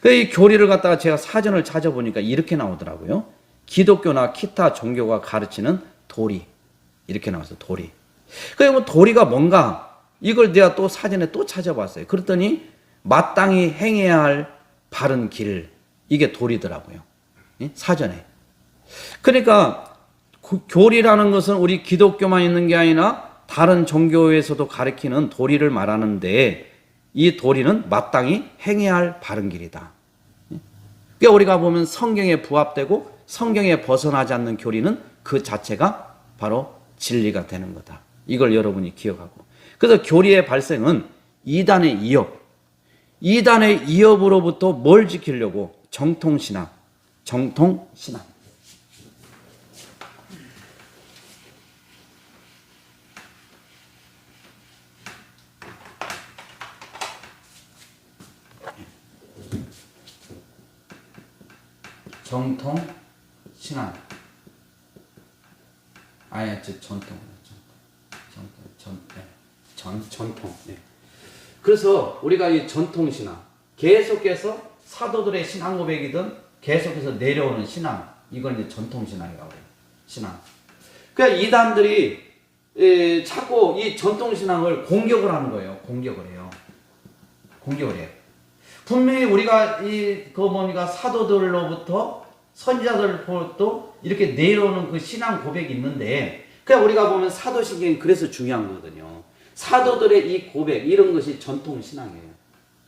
그래서 이 교리를 갖다가 제가 사전을 찾아보니까 이렇게 나오더라고요. 기독교나 기타 종교가 가르치는 도리. 이렇게 나왔어요. 도리. 그러면 도리가 뭔가 이걸 내가 또 사전에 또 찾아봤어요. 그랬더니 마땅히 행해야 할 바른 길. 이게 도리더라고요. 사전에. 그러니까 교리라는 것은 우리 기독교만 있는 게 아니라 다른 종교에서도 가르치는 도리를 말하는데 이 도리는 마땅히 행해야 할 바른 길이다. 그러니까 우리가 보면 성경에 부합되고 성경에 벗어나지 않는 교리는 그 자체가 바로 진리가 되는 거다. 이걸 여러분이 기억하고. 그래서 교리의 발생은 이단의 이업으로부터 뭘 지키려고? 정통신앙. 정통 신앙. 아니, 전통. 전통. 네. 그래서 우리가 이 전통 신앙, 계속해서 사도들의 신앙 고백이든 계속해서 내려오는 신앙, 이걸 이제 전통 신앙이라고 해요. 신앙. 그러니까 이단들이 자꾸 이 전통 신앙을 공격을 하는 거예요. 공격을 해요. 분명히 우리가 사도들로부터 선지자들로부터 이렇게 내려오는 그 신앙 고백이 있는데, 그냥 우리가 보면 사도신경이 그래서 중요한 거거든요. 사도들의 이 고백, 이런 것이 전통 신앙이에요.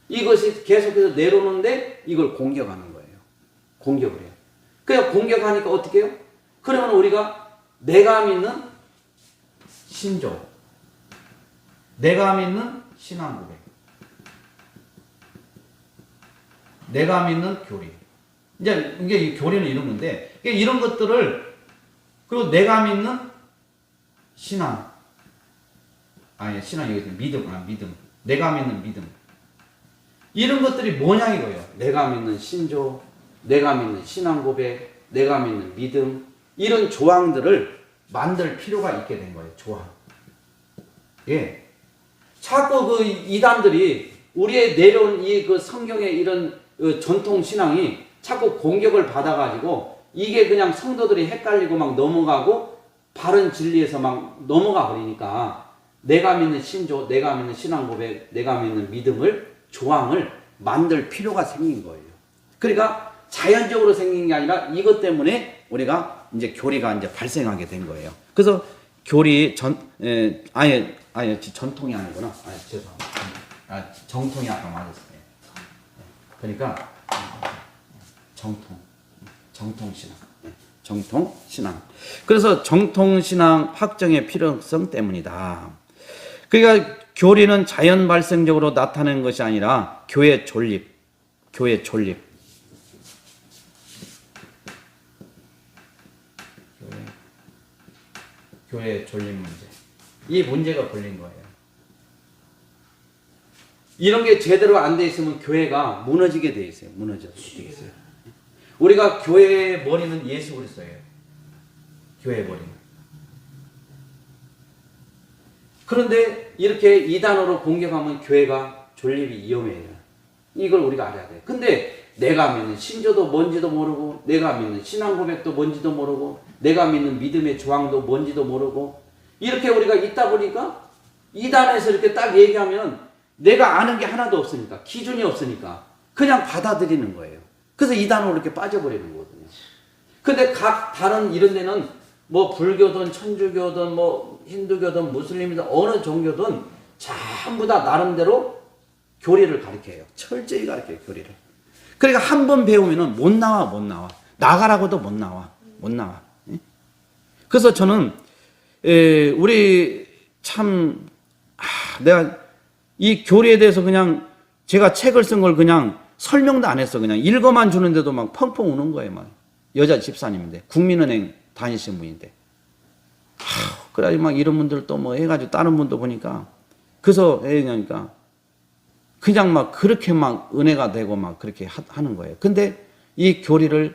이것이 계속해서 내려오는데 이걸 공격하는 거예요. 공격을 해요. 그냥 공격하니까 어떻게 해요? 그러면 우리가 내가 믿는 신조, 내가 믿는 신앙 고백, 내가 믿는 교리. 이제 이게 교리는 이런 건데, 이런 것들을, 그리고 내가 믿는 신앙, 신앙 여기 믿음, 내가 믿는 믿음. 이런 것들이 뭐냐 이거예요. 내가 믿는 신조, 내가 믿는 신앙 고백, 내가 믿는 믿음, 이런 조항들을 만들 필요가 있게 된 거예요. 조항. 예. 자꾸 그 이단들이 우리의 내려온 이 그 성경의 이런 전통 신앙이 자꾸 공격을 받아가지고 이게 그냥 성도들이 헷갈리고 막 넘어가고 바른 진리에서 막 넘어가 버리니까 내가 믿는 신조, 내가 믿는 신앙 고백, 내가 믿는 믿음을, 조항을 만들 필요가 생긴 거예요. 그러니까 자연적으로 생긴 게 아니라 이것 때문에 우리가 이제 교리가 이제 발생하게 된 거예요. 그래서 교리 전통이 아니구나. 죄송합니다. 정통이 아까 맞았어요. 그러니까 정통신앙. 정통신앙. 그래서 정통신앙 확정의 필요성 때문이다. 그러니까 교리는 자연 발생적으로 나타나는 것이 아니라 교회 존립. 교회 존립 문제. 이 문제가 걸린 거예요. 이런 게 제대로 안 돼 있으면 교회가 무너지게 돼 있어요. 무너지게 돼 있어요. 우리가 교회의 머리는 예수 그리스도예요. 교회의 머리는. 그런데 이렇게 이단으로 공격하면 교회가 존립이 위험해요. 이걸 우리가 알아야 돼요. 근데 내가 믿는 신조도 뭔지도 모르고, 내가 믿는 신앙 고백도 뭔지도 모르고, 내가 믿는 믿음의 조항도 뭔지도 모르고, 이렇게 우리가 있다 보니까 이단에서 이렇게 딱 얘기하면 내가 아는 게 하나도 없으니까, 기준이 없으니까 그냥 받아들이는 거예요. 그래서 이단으로 이렇게 빠져버리는 거거든요. 근데 각 다른 이런 데는 뭐 불교든 천주교든 뭐 힌두교든 무슬림이든 어느 종교든 전부 다 나름대로 교리를 가르쳐요. 철저히 가르쳐요, 교리를. 그러니까 한 번 배우면은 못 나와. 나가라고도 못 나와. 그래서 저는 우리 참 내가 이 교리에 대해서 그냥 제가 책을 쓴 걸 그냥 설명도 안 했어. 그냥 읽어만 주는데도 막 펑펑 우는 거예요. 막 여자 집사님인데 국민은행 다니신 분인데. 그래가지고 막 이런 분들 또 뭐 해가지고 다른 분도 보니까 그래서 그러니까 그냥 막 그렇게 막 은혜가 되고 막 그렇게 하는 거예요. 근데 이 교리를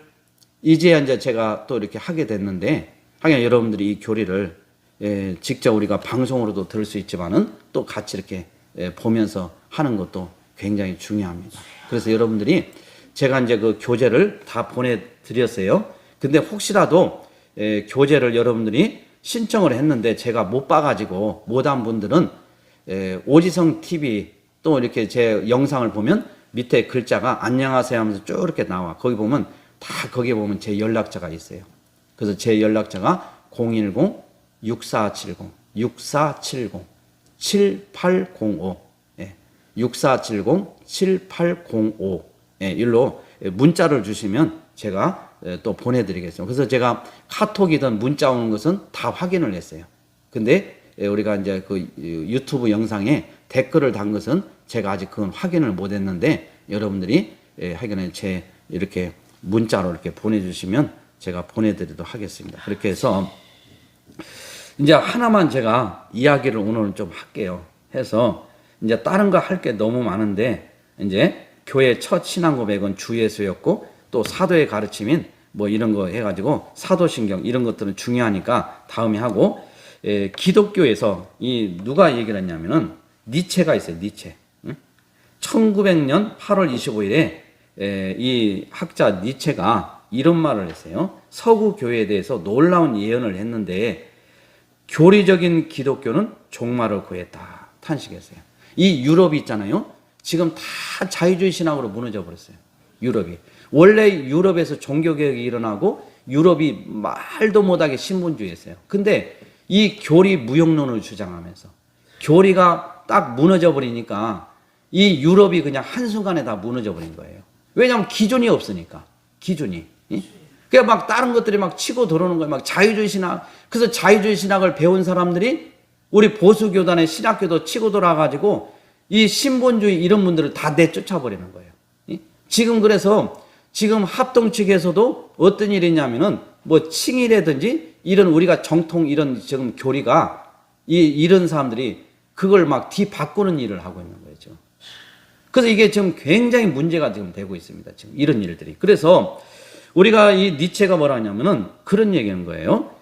이제 제가 또 이렇게 하게 됐는데, 하긴 여러분들이 이 교리를 직접 우리가 방송으로도 들을 수 있지만은 또 같이 이렇게 보면서 하는 것도 굉장히 중요합니다. 그래서 여러분들이 제가 이제 그 교재를 다 보내드렸어요. 근데 혹시라도 교재를 여러분들이 신청을 했는데 제가 못 봐가지고 못한 분들은 오지성 TV 또 이렇게 제 영상을 보면 밑에 글자가 안녕하세요 하면서 쭉 이렇게 나와. 거기 보면 다 거기에 보면 제 연락처가 있어요. 그래서 제 연락처가 010-6470-7805 6470-7805 일로 문자를 주시면 제가 또 보내드리겠습니다. 그래서 제가 카톡이든 문자 오는 것은 다 확인을 했어요. 근데 우리가 이제 그 유튜브 영상에 댓글을 단 것은 제가 아직 그건 확인을 못 했는데, 여러분들이 하여간에 제 이렇게 문자로 이렇게 보내주시면 제가 보내드리도록 하겠습니다. 그렇게 해서 이제 하나만 제가 이야기를 오늘은 좀 할게요. 해서 이제 다른 거 할 게 너무 많은데, 이제 교회 첫 신앙 고백은 주 예수였고, 또 사도의 가르침인 뭐 이런 거 해가지고 사도신경 이런 것들은 중요하니까 다음에 하고, 기독교에서 이 누가 얘기를 했냐면은 니체가 있어요. 니체. 1900년 8월 25일에 이 학자 니체가 이런 말을 했어요. 서구 교회에 대해서 놀라운 예언을 했는데 교리적인 기독교는 종말을 구했다 탄식했어요. 이 유럽이 있잖아요. 지금 다 자유주의 신앙으로 무너져 버렸어요. 유럽이. 원래 유럽에서 종교개혁이 일어나고 유럽이 말도 못하게 신분주의였어요. 근데 이 교리 무용론을 주장하면서 교리가 딱 무너져 버리니까 이 유럽이 그냥 한순간에 다 무너져 버린 거예요. 왜냐하면 기준이 없으니까. 기준이. 그냥 막 다른 것들이 막 치고 들어오는 거예요. 막 자유주의 신학. 그래서 자유주의 신학을 배운 사람들이 우리 보수교단의 신학교도 치고 돌아가지고 이 신본주의 이런 분들을 다 내쫓아 버리는 거예요. 지금 그래서 지금 합동 측에서도 어떤 일이 있냐면은 뭐 칭이라든지 이런 우리가 정통 이런 지금 교리가 이런 사람들이 그걸 막 뒤바꾸는 일을 하고 있는 거죠. 그래서 이게 지금 굉장히 문제가 지금 되고 있습니다. 지금 이런 일들이. 그래서 우리가 이 니체가 뭐라 하냐면은 그런 얘기하는 거예요.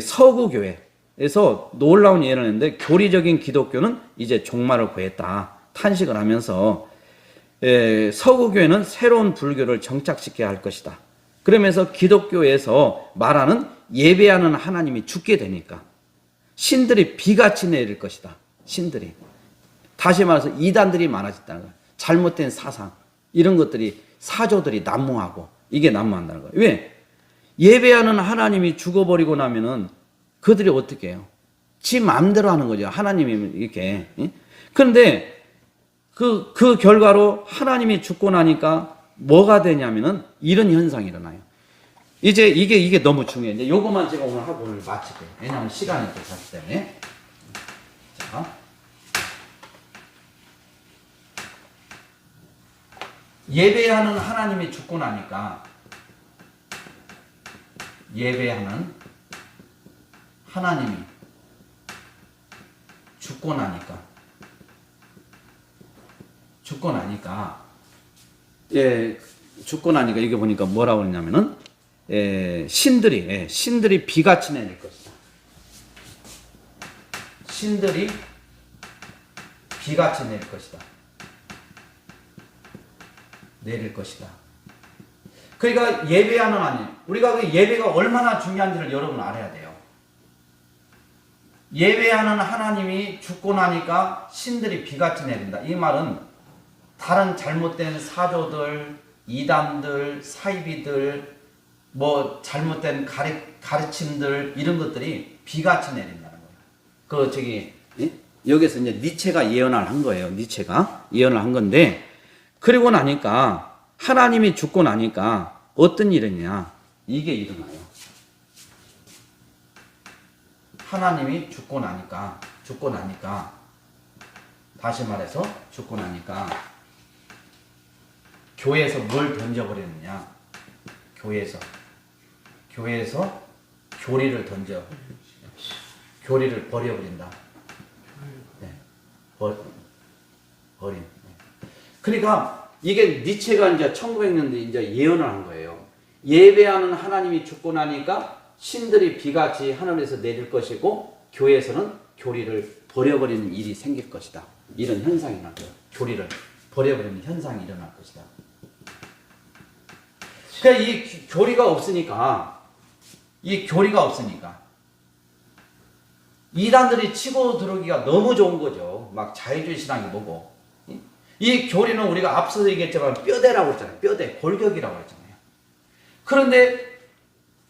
서구 교회에서 놀라운 예를 했는데 교리적인 기독교는 이제 종말을 구했다 탄식을 하면서 서구 교회는 새로운 불교를 정착시켜야 할 것이다. 그러면서 기독교에서 말하는 예배하는 하나님이 죽게 되니까 신들이 비같이 내릴 것이다. 신들이. 다시 말해서 이단들이 많아졌다는 거예요. 잘못된 사상 이런 것들이 사조들이 난무하고 이게 난무한다는 거예요. 왜? 예배하는 하나님이 죽어버리고 나면은 그들이 어떻게 해요? 지 마음대로 하는 거죠. 하나님이 이렇게. 그런데 그 결과로 하나님이 죽고 나니까 뭐가 되냐면은 이런 현상이 일어나요. 이제 이게 너무 중요해요. 이제 요것만 제가 오늘 하고 오늘 마칠게요. 왜냐하면 시간이 또 찼기 때문에. 자. 예배하는 하나님이 죽고 나니까 예배하는 하나님이 죽고 나니까 이게 보니까 뭐라고 그러냐면은 신들이 비같이 내릴 것이다. 신들이 비같이 내릴 것이다. 그러니까 예배하는 하나님, 우리가 그 예배가 얼마나 중요한지를 여러분 알아야 돼요. 예배하는 하나님이 죽고 나니까 신들이 비같이 내린다. 이 말은 다른 잘못된 사조들, 이단들, 사이비들, 뭐 잘못된 가르침들 이런 것들이 비같이 내린다는 거예요. 여기서 이제 니체가 예언을 한 거예요. 니체가 예언을 한 건데, 그리고 나니까 하나님이 죽고 나니까 어떤 일이냐? 이게 일어나요. 하나님이 죽고 나니까 다시 말해서 죽고 나니까 교회에서 뭘 던져버리느냐? 교회에서 교리를 버려버린다. 버림. 그러니까 이게 니체가 이제 1900년대 이제 예언을 한 거예요. 예배하는 하나님이 죽고 나니까 신들이 비같이 하늘에서 내릴 것이고 교회에서는 교리를 버려버리는 일이 생길 것이다. 이런 현상이 날 거예요. 교리를 버려버리는 현상이 일어날 것이다. 그러니까 이 교리가 없으니까 이단들이 치고 들어오기가 너무 좋은 거죠. 막 자유주의 신앙이 뭐고. 이 교리는 우리가 앞서서 얘기했지만 뼈대라고 했잖아요. 뼈대, 골격이라고 했잖아요. 그런데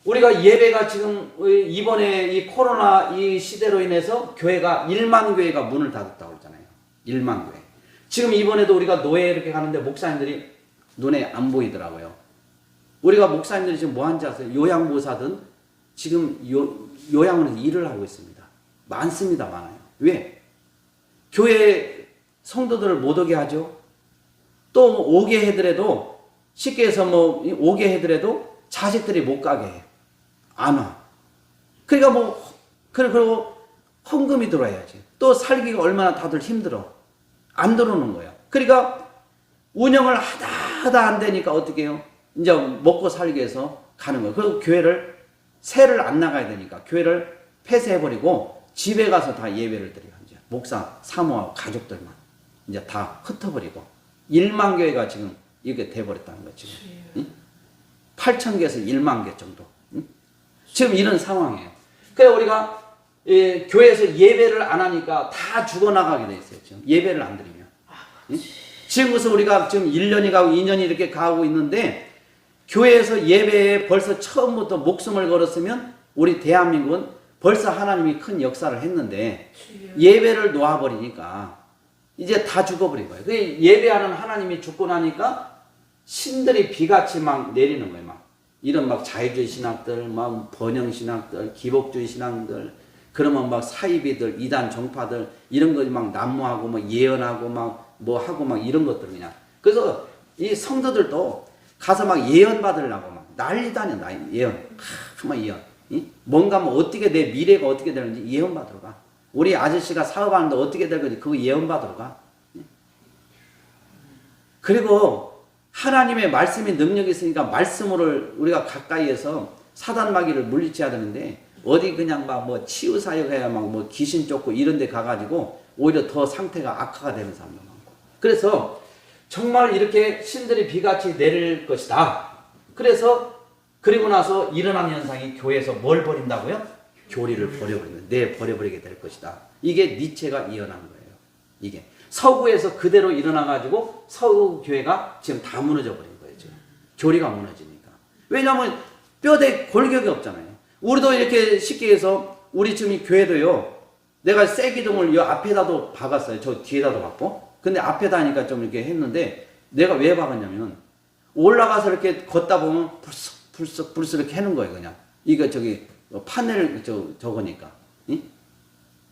우리가 예배가 지금 이번에 이 코로나 이 시대로 인해서 교회가 1만 교회가 문을 닫았다고 했잖아요. 1만 교회. 지금 이번에도 우리가 노예 이렇게 가는데 목사님들이 눈에 안 보이더라고요. 우리가 목사님들이 지금 뭐 하는지 아세요? 요양보사든 지금 요양원에서 일을 하고 있습니다. 많습니다. 많아요. 왜? 교회 성도들을 못 오게 하죠. 또 오게 해더라도 쉽게 해서 뭐 오게 해더라도 자식들이 못 가게 해요. 안 와. 그러니까 그리고 헌금이 들어와야지. 또 살기가 얼마나 다들 힘들어. 안 들어오는 거예요. 그러니까 운영을 하다 안 되니까 어떻게 해요? 이제 먹고 살기 위해서 가는 거예요. 그리고 교회를 새를 안 나가야 되니까 교회를 폐쇄해버리고 집에 가서 다 예배를 드려요. 이제 목사, 사모하고 가족들만 이제 다 흩어버리고 1만 교회가 지금 이게 돼버렸다는 거죠. 8천 개에서 1만 개 정도. 지금 이런 상황이에요. 그래서 우리가 교회에서 예배를 안 하니까 다 죽어나가게 돼 있어요. 지금 예배를 안 드리면. 지금 그래서 우리가 지금 1년이 가고 2년이 이렇게 가고 있는데 교회에서 예배에 벌써 처음부터 목숨을 걸었으면 우리 대한민국은 벌써 하나님이 큰 역사를 했는데 예배를 놓아버리니까 이제 다 죽어버린 거예요. 그 예배하는 하나님이 죽고 나니까 신들이 비같이 막 내리는 거예요. 막 이런 막 자유주의 신학들, 막 번영 신학들, 기복주의 신앙들, 그러면 막 사이비들, 이단 정파들 이런 거 막 난무하고 막 예언하고 막 뭐 하고 막 이런 것들 그냥. 그래서 이 성도들도 가서 막 예언 받으려고 막 난리도 아니야. 예언. 막 예언. 뭔가 뭐 어떻게 내 미래가 어떻게 되는지 예언 받으러 가. 우리 아저씨가 사업하는데 어떻게 될 건지 그거 예언 받으러 가. 그리고 하나님의 말씀이 능력이 있으니까 말씀을 우리가 가까이에서 사단 마귀를 물리쳐야 되는데 어디 그냥 막 뭐 치유 사역해야 막 뭐 귀신 쫓고 이런 데 가가지고 오히려 더 상태가 악화가 되는 사람도 많고. 그래서 정말 이렇게 신들이 비같이 내릴 것이다. 그래서 그리고 나서 일어난 현상이 교회에서 뭘 버린다고요? 교리를 버려버리는, 버려버리게 될 것이다. 이게 니체가 예언한 거예요. 이게 서구에서 그대로 일어나가지고 서구 교회가 지금 다 무너져 버린 거예요. 지금 교리가 무너지니까. 왜냐하면 뼈대 골격이 없잖아요. 우리도 이렇게 쉽게 해서 우리 지금 이 교회도요. 내가 쇠 기둥을 이 앞에다도 박았어요. 저 뒤에다도 박고. 근데 앞에다 하니까 좀 이렇게 했는데 내가 왜 박았냐면 올라가서 이렇게 걷다 보면 불쑥 이렇게 해는 거예요. 그냥 이거 저기 판넬 저거니까. 응?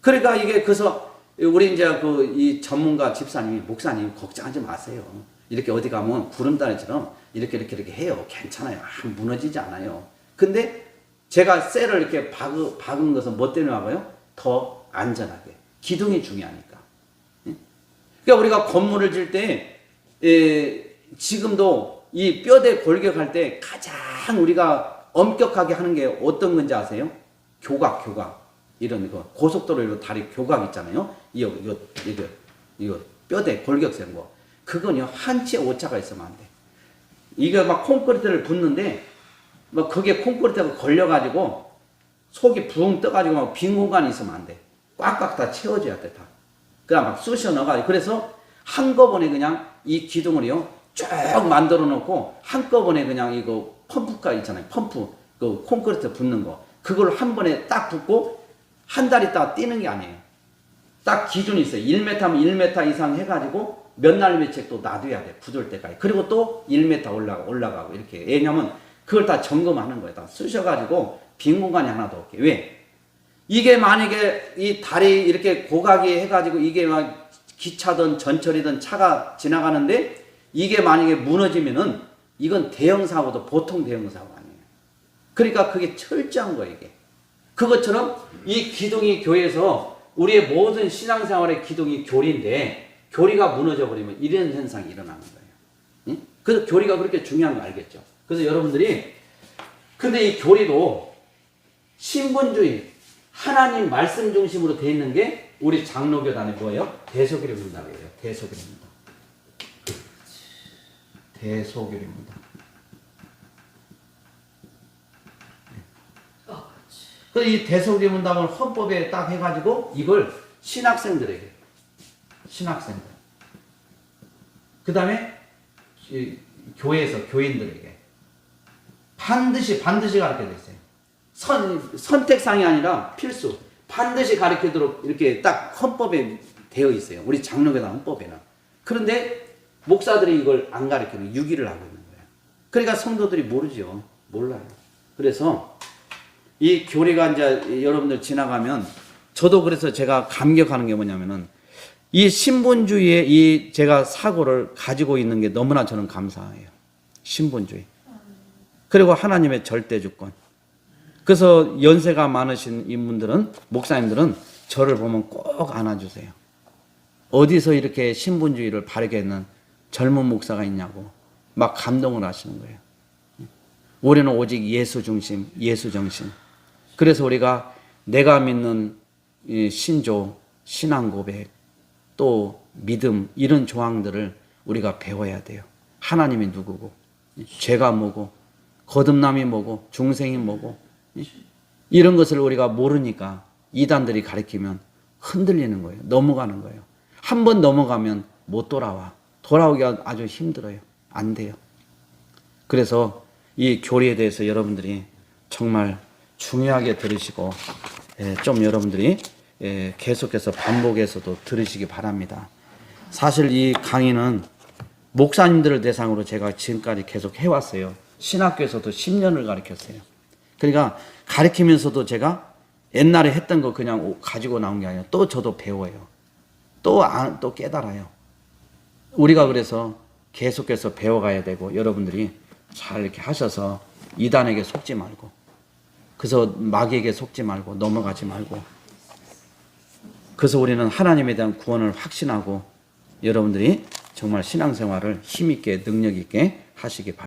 그러니까 이게 그래서 우리 이제 이 전문가 집사님이 목사님 걱정하지 마세요. 이렇게 어디 가면 구름다리처럼 이렇게 해요. 괜찮아요. 무너지지 않아요. 근데 제가 쇠를 이렇게 박은 것은 뭐 때문에 박아요? 더 안전하게. 기둥이 중요하니까. 그러니까 우리가 건물을 질 때 지금도 이 뼈대 골격할 때 가장 우리가 엄격하게 하는 게 어떤 건지 아세요? 교각. 이런 거 고속도로 이런 다리 교각 있잖아요. 이거 뼈대 골격 센 거. 그건요 한 치의 오차가 있으면 안 돼. 이거 막 콘크리트를 붓는데 막 그게 콘크리트가 걸려가지고 속이 붕 떠가지고 막 빈 공간이 있으면 안 돼. 꽉꽉 다 채워줘야 돼 다. 그냥 막 쑤셔 넣어가지고 그래서 한꺼번에 그냥 이 기둥을요 쭉 만들어 놓고 한꺼번에 그냥 이거 펌프가 있잖아요. 펌프 그 콘크리트 붓는 거 그걸 한 번에 딱 붓고 한 달 있다가 뛰는 게 아니에요. 딱 기준이 있어요. 1m면 1m 이상 해가지고 몇 날 며칠 또 놔둬야 돼. 굳을 때까지. 그리고 또 1m 올라가고 이렇게. 왜냐면 그걸 다 점검하는 거예요. 다 쑤셔가지고 빈 공간이 하나도 없게. 왜? 이게 만약에 이 다리 이렇게 고각이 해가지고 이게 막 기차든 전철이든 차가 지나가는데 이게 만약에 무너지면은 이건 대형 사고도 보통 대형 사고가 아니에요. 그러니까 그게 철저한 거예요, 이게. 그것처럼 이 기둥이 교회에서 우리의 모든 신앙생활의 기둥이 교리인데 교리가 무너져 버리면 이런 현상이 일어나는 거예요. 응? 그래서 교리가 그렇게 중요한 거 알겠죠? 그래서 여러분들이 근데 이 교리도 신분주의 하나님 말씀 중심으로 되어 있는 게 우리 장로교단의 뭐예요? 대소교리 문답이에요. 대소교리 문답. 대소교리 문답. 그래서 이 대소교리 문답을 헌법에 딱 해가지고 이걸 신학생들에게 그 다음에 교회에서 교인들에게 반드시 가르쳐야 됐어요. 선택상이 아니라 필수. 반드시 가르치도록 이렇게 딱 헌법에 되어 있어요. 우리 장로교단 헌법에는. 그런데 목사들이 이걸 안 가르치는 유기를 하고 있는 거예요. 그러니까 성도들이 모르죠. 몰라요. 그래서 이 교리가 이제 여러분들 지나가면 저도 그래서 제가 감격하는 게 뭐냐면은 이 신분주의의 이 제가 사고를 가지고 있는 게 너무나 저는 감사해요. 신분주의. 그리고 하나님의 절대주권. 그래서 연세가 많으신 인분들은, 목사님들은 저를 보면 꼭 안아주세요. 어디서 이렇게 신분주의를 바르게 했는 젊은 목사가 있냐고 막 감동을 하시는 거예요. 우리는 오직 예수 중심, 예수 정신. 그래서 우리가 내가 믿는 이 신조, 신앙 고백, 또 믿음 이런 조항들을 우리가 배워야 돼요. 하나님이 누구고, 죄가 뭐고, 거듭남이 뭐고, 중생이 뭐고, 이런 것을 우리가 모르니까 이단들이 가르치면 흔들리는 거예요. 넘어가는 거예요. 한 번 넘어가면 못 돌아와. 돌아오기가 아주 힘들어요. 안 돼요. 그래서 이 교리에 대해서 여러분들이 정말 중요하게 들으시고 좀 여러분들이 계속해서 반복해서도 들으시기 바랍니다. 사실 이 강의는 목사님들을 대상으로 제가 지금까지 계속 해왔어요. 신학교에서도 10년을 가르쳤어요. 그러니까 가르치면서도 제가 옛날에 했던 거 그냥 가지고 나온 게 아니라 또 저도 배워요. 또 깨달아요. 우리가 그래서 계속해서 배워가야 되고 여러분들이 잘 이렇게 하셔서 이단에게 속지 말고 그래서 마귀에게 속지 말고 넘어가지 말고 그래서 우리는 하나님에 대한 구원을 확신하고 여러분들이 정말 신앙생활을 힘있게 능력있게 하시기 바랍니다.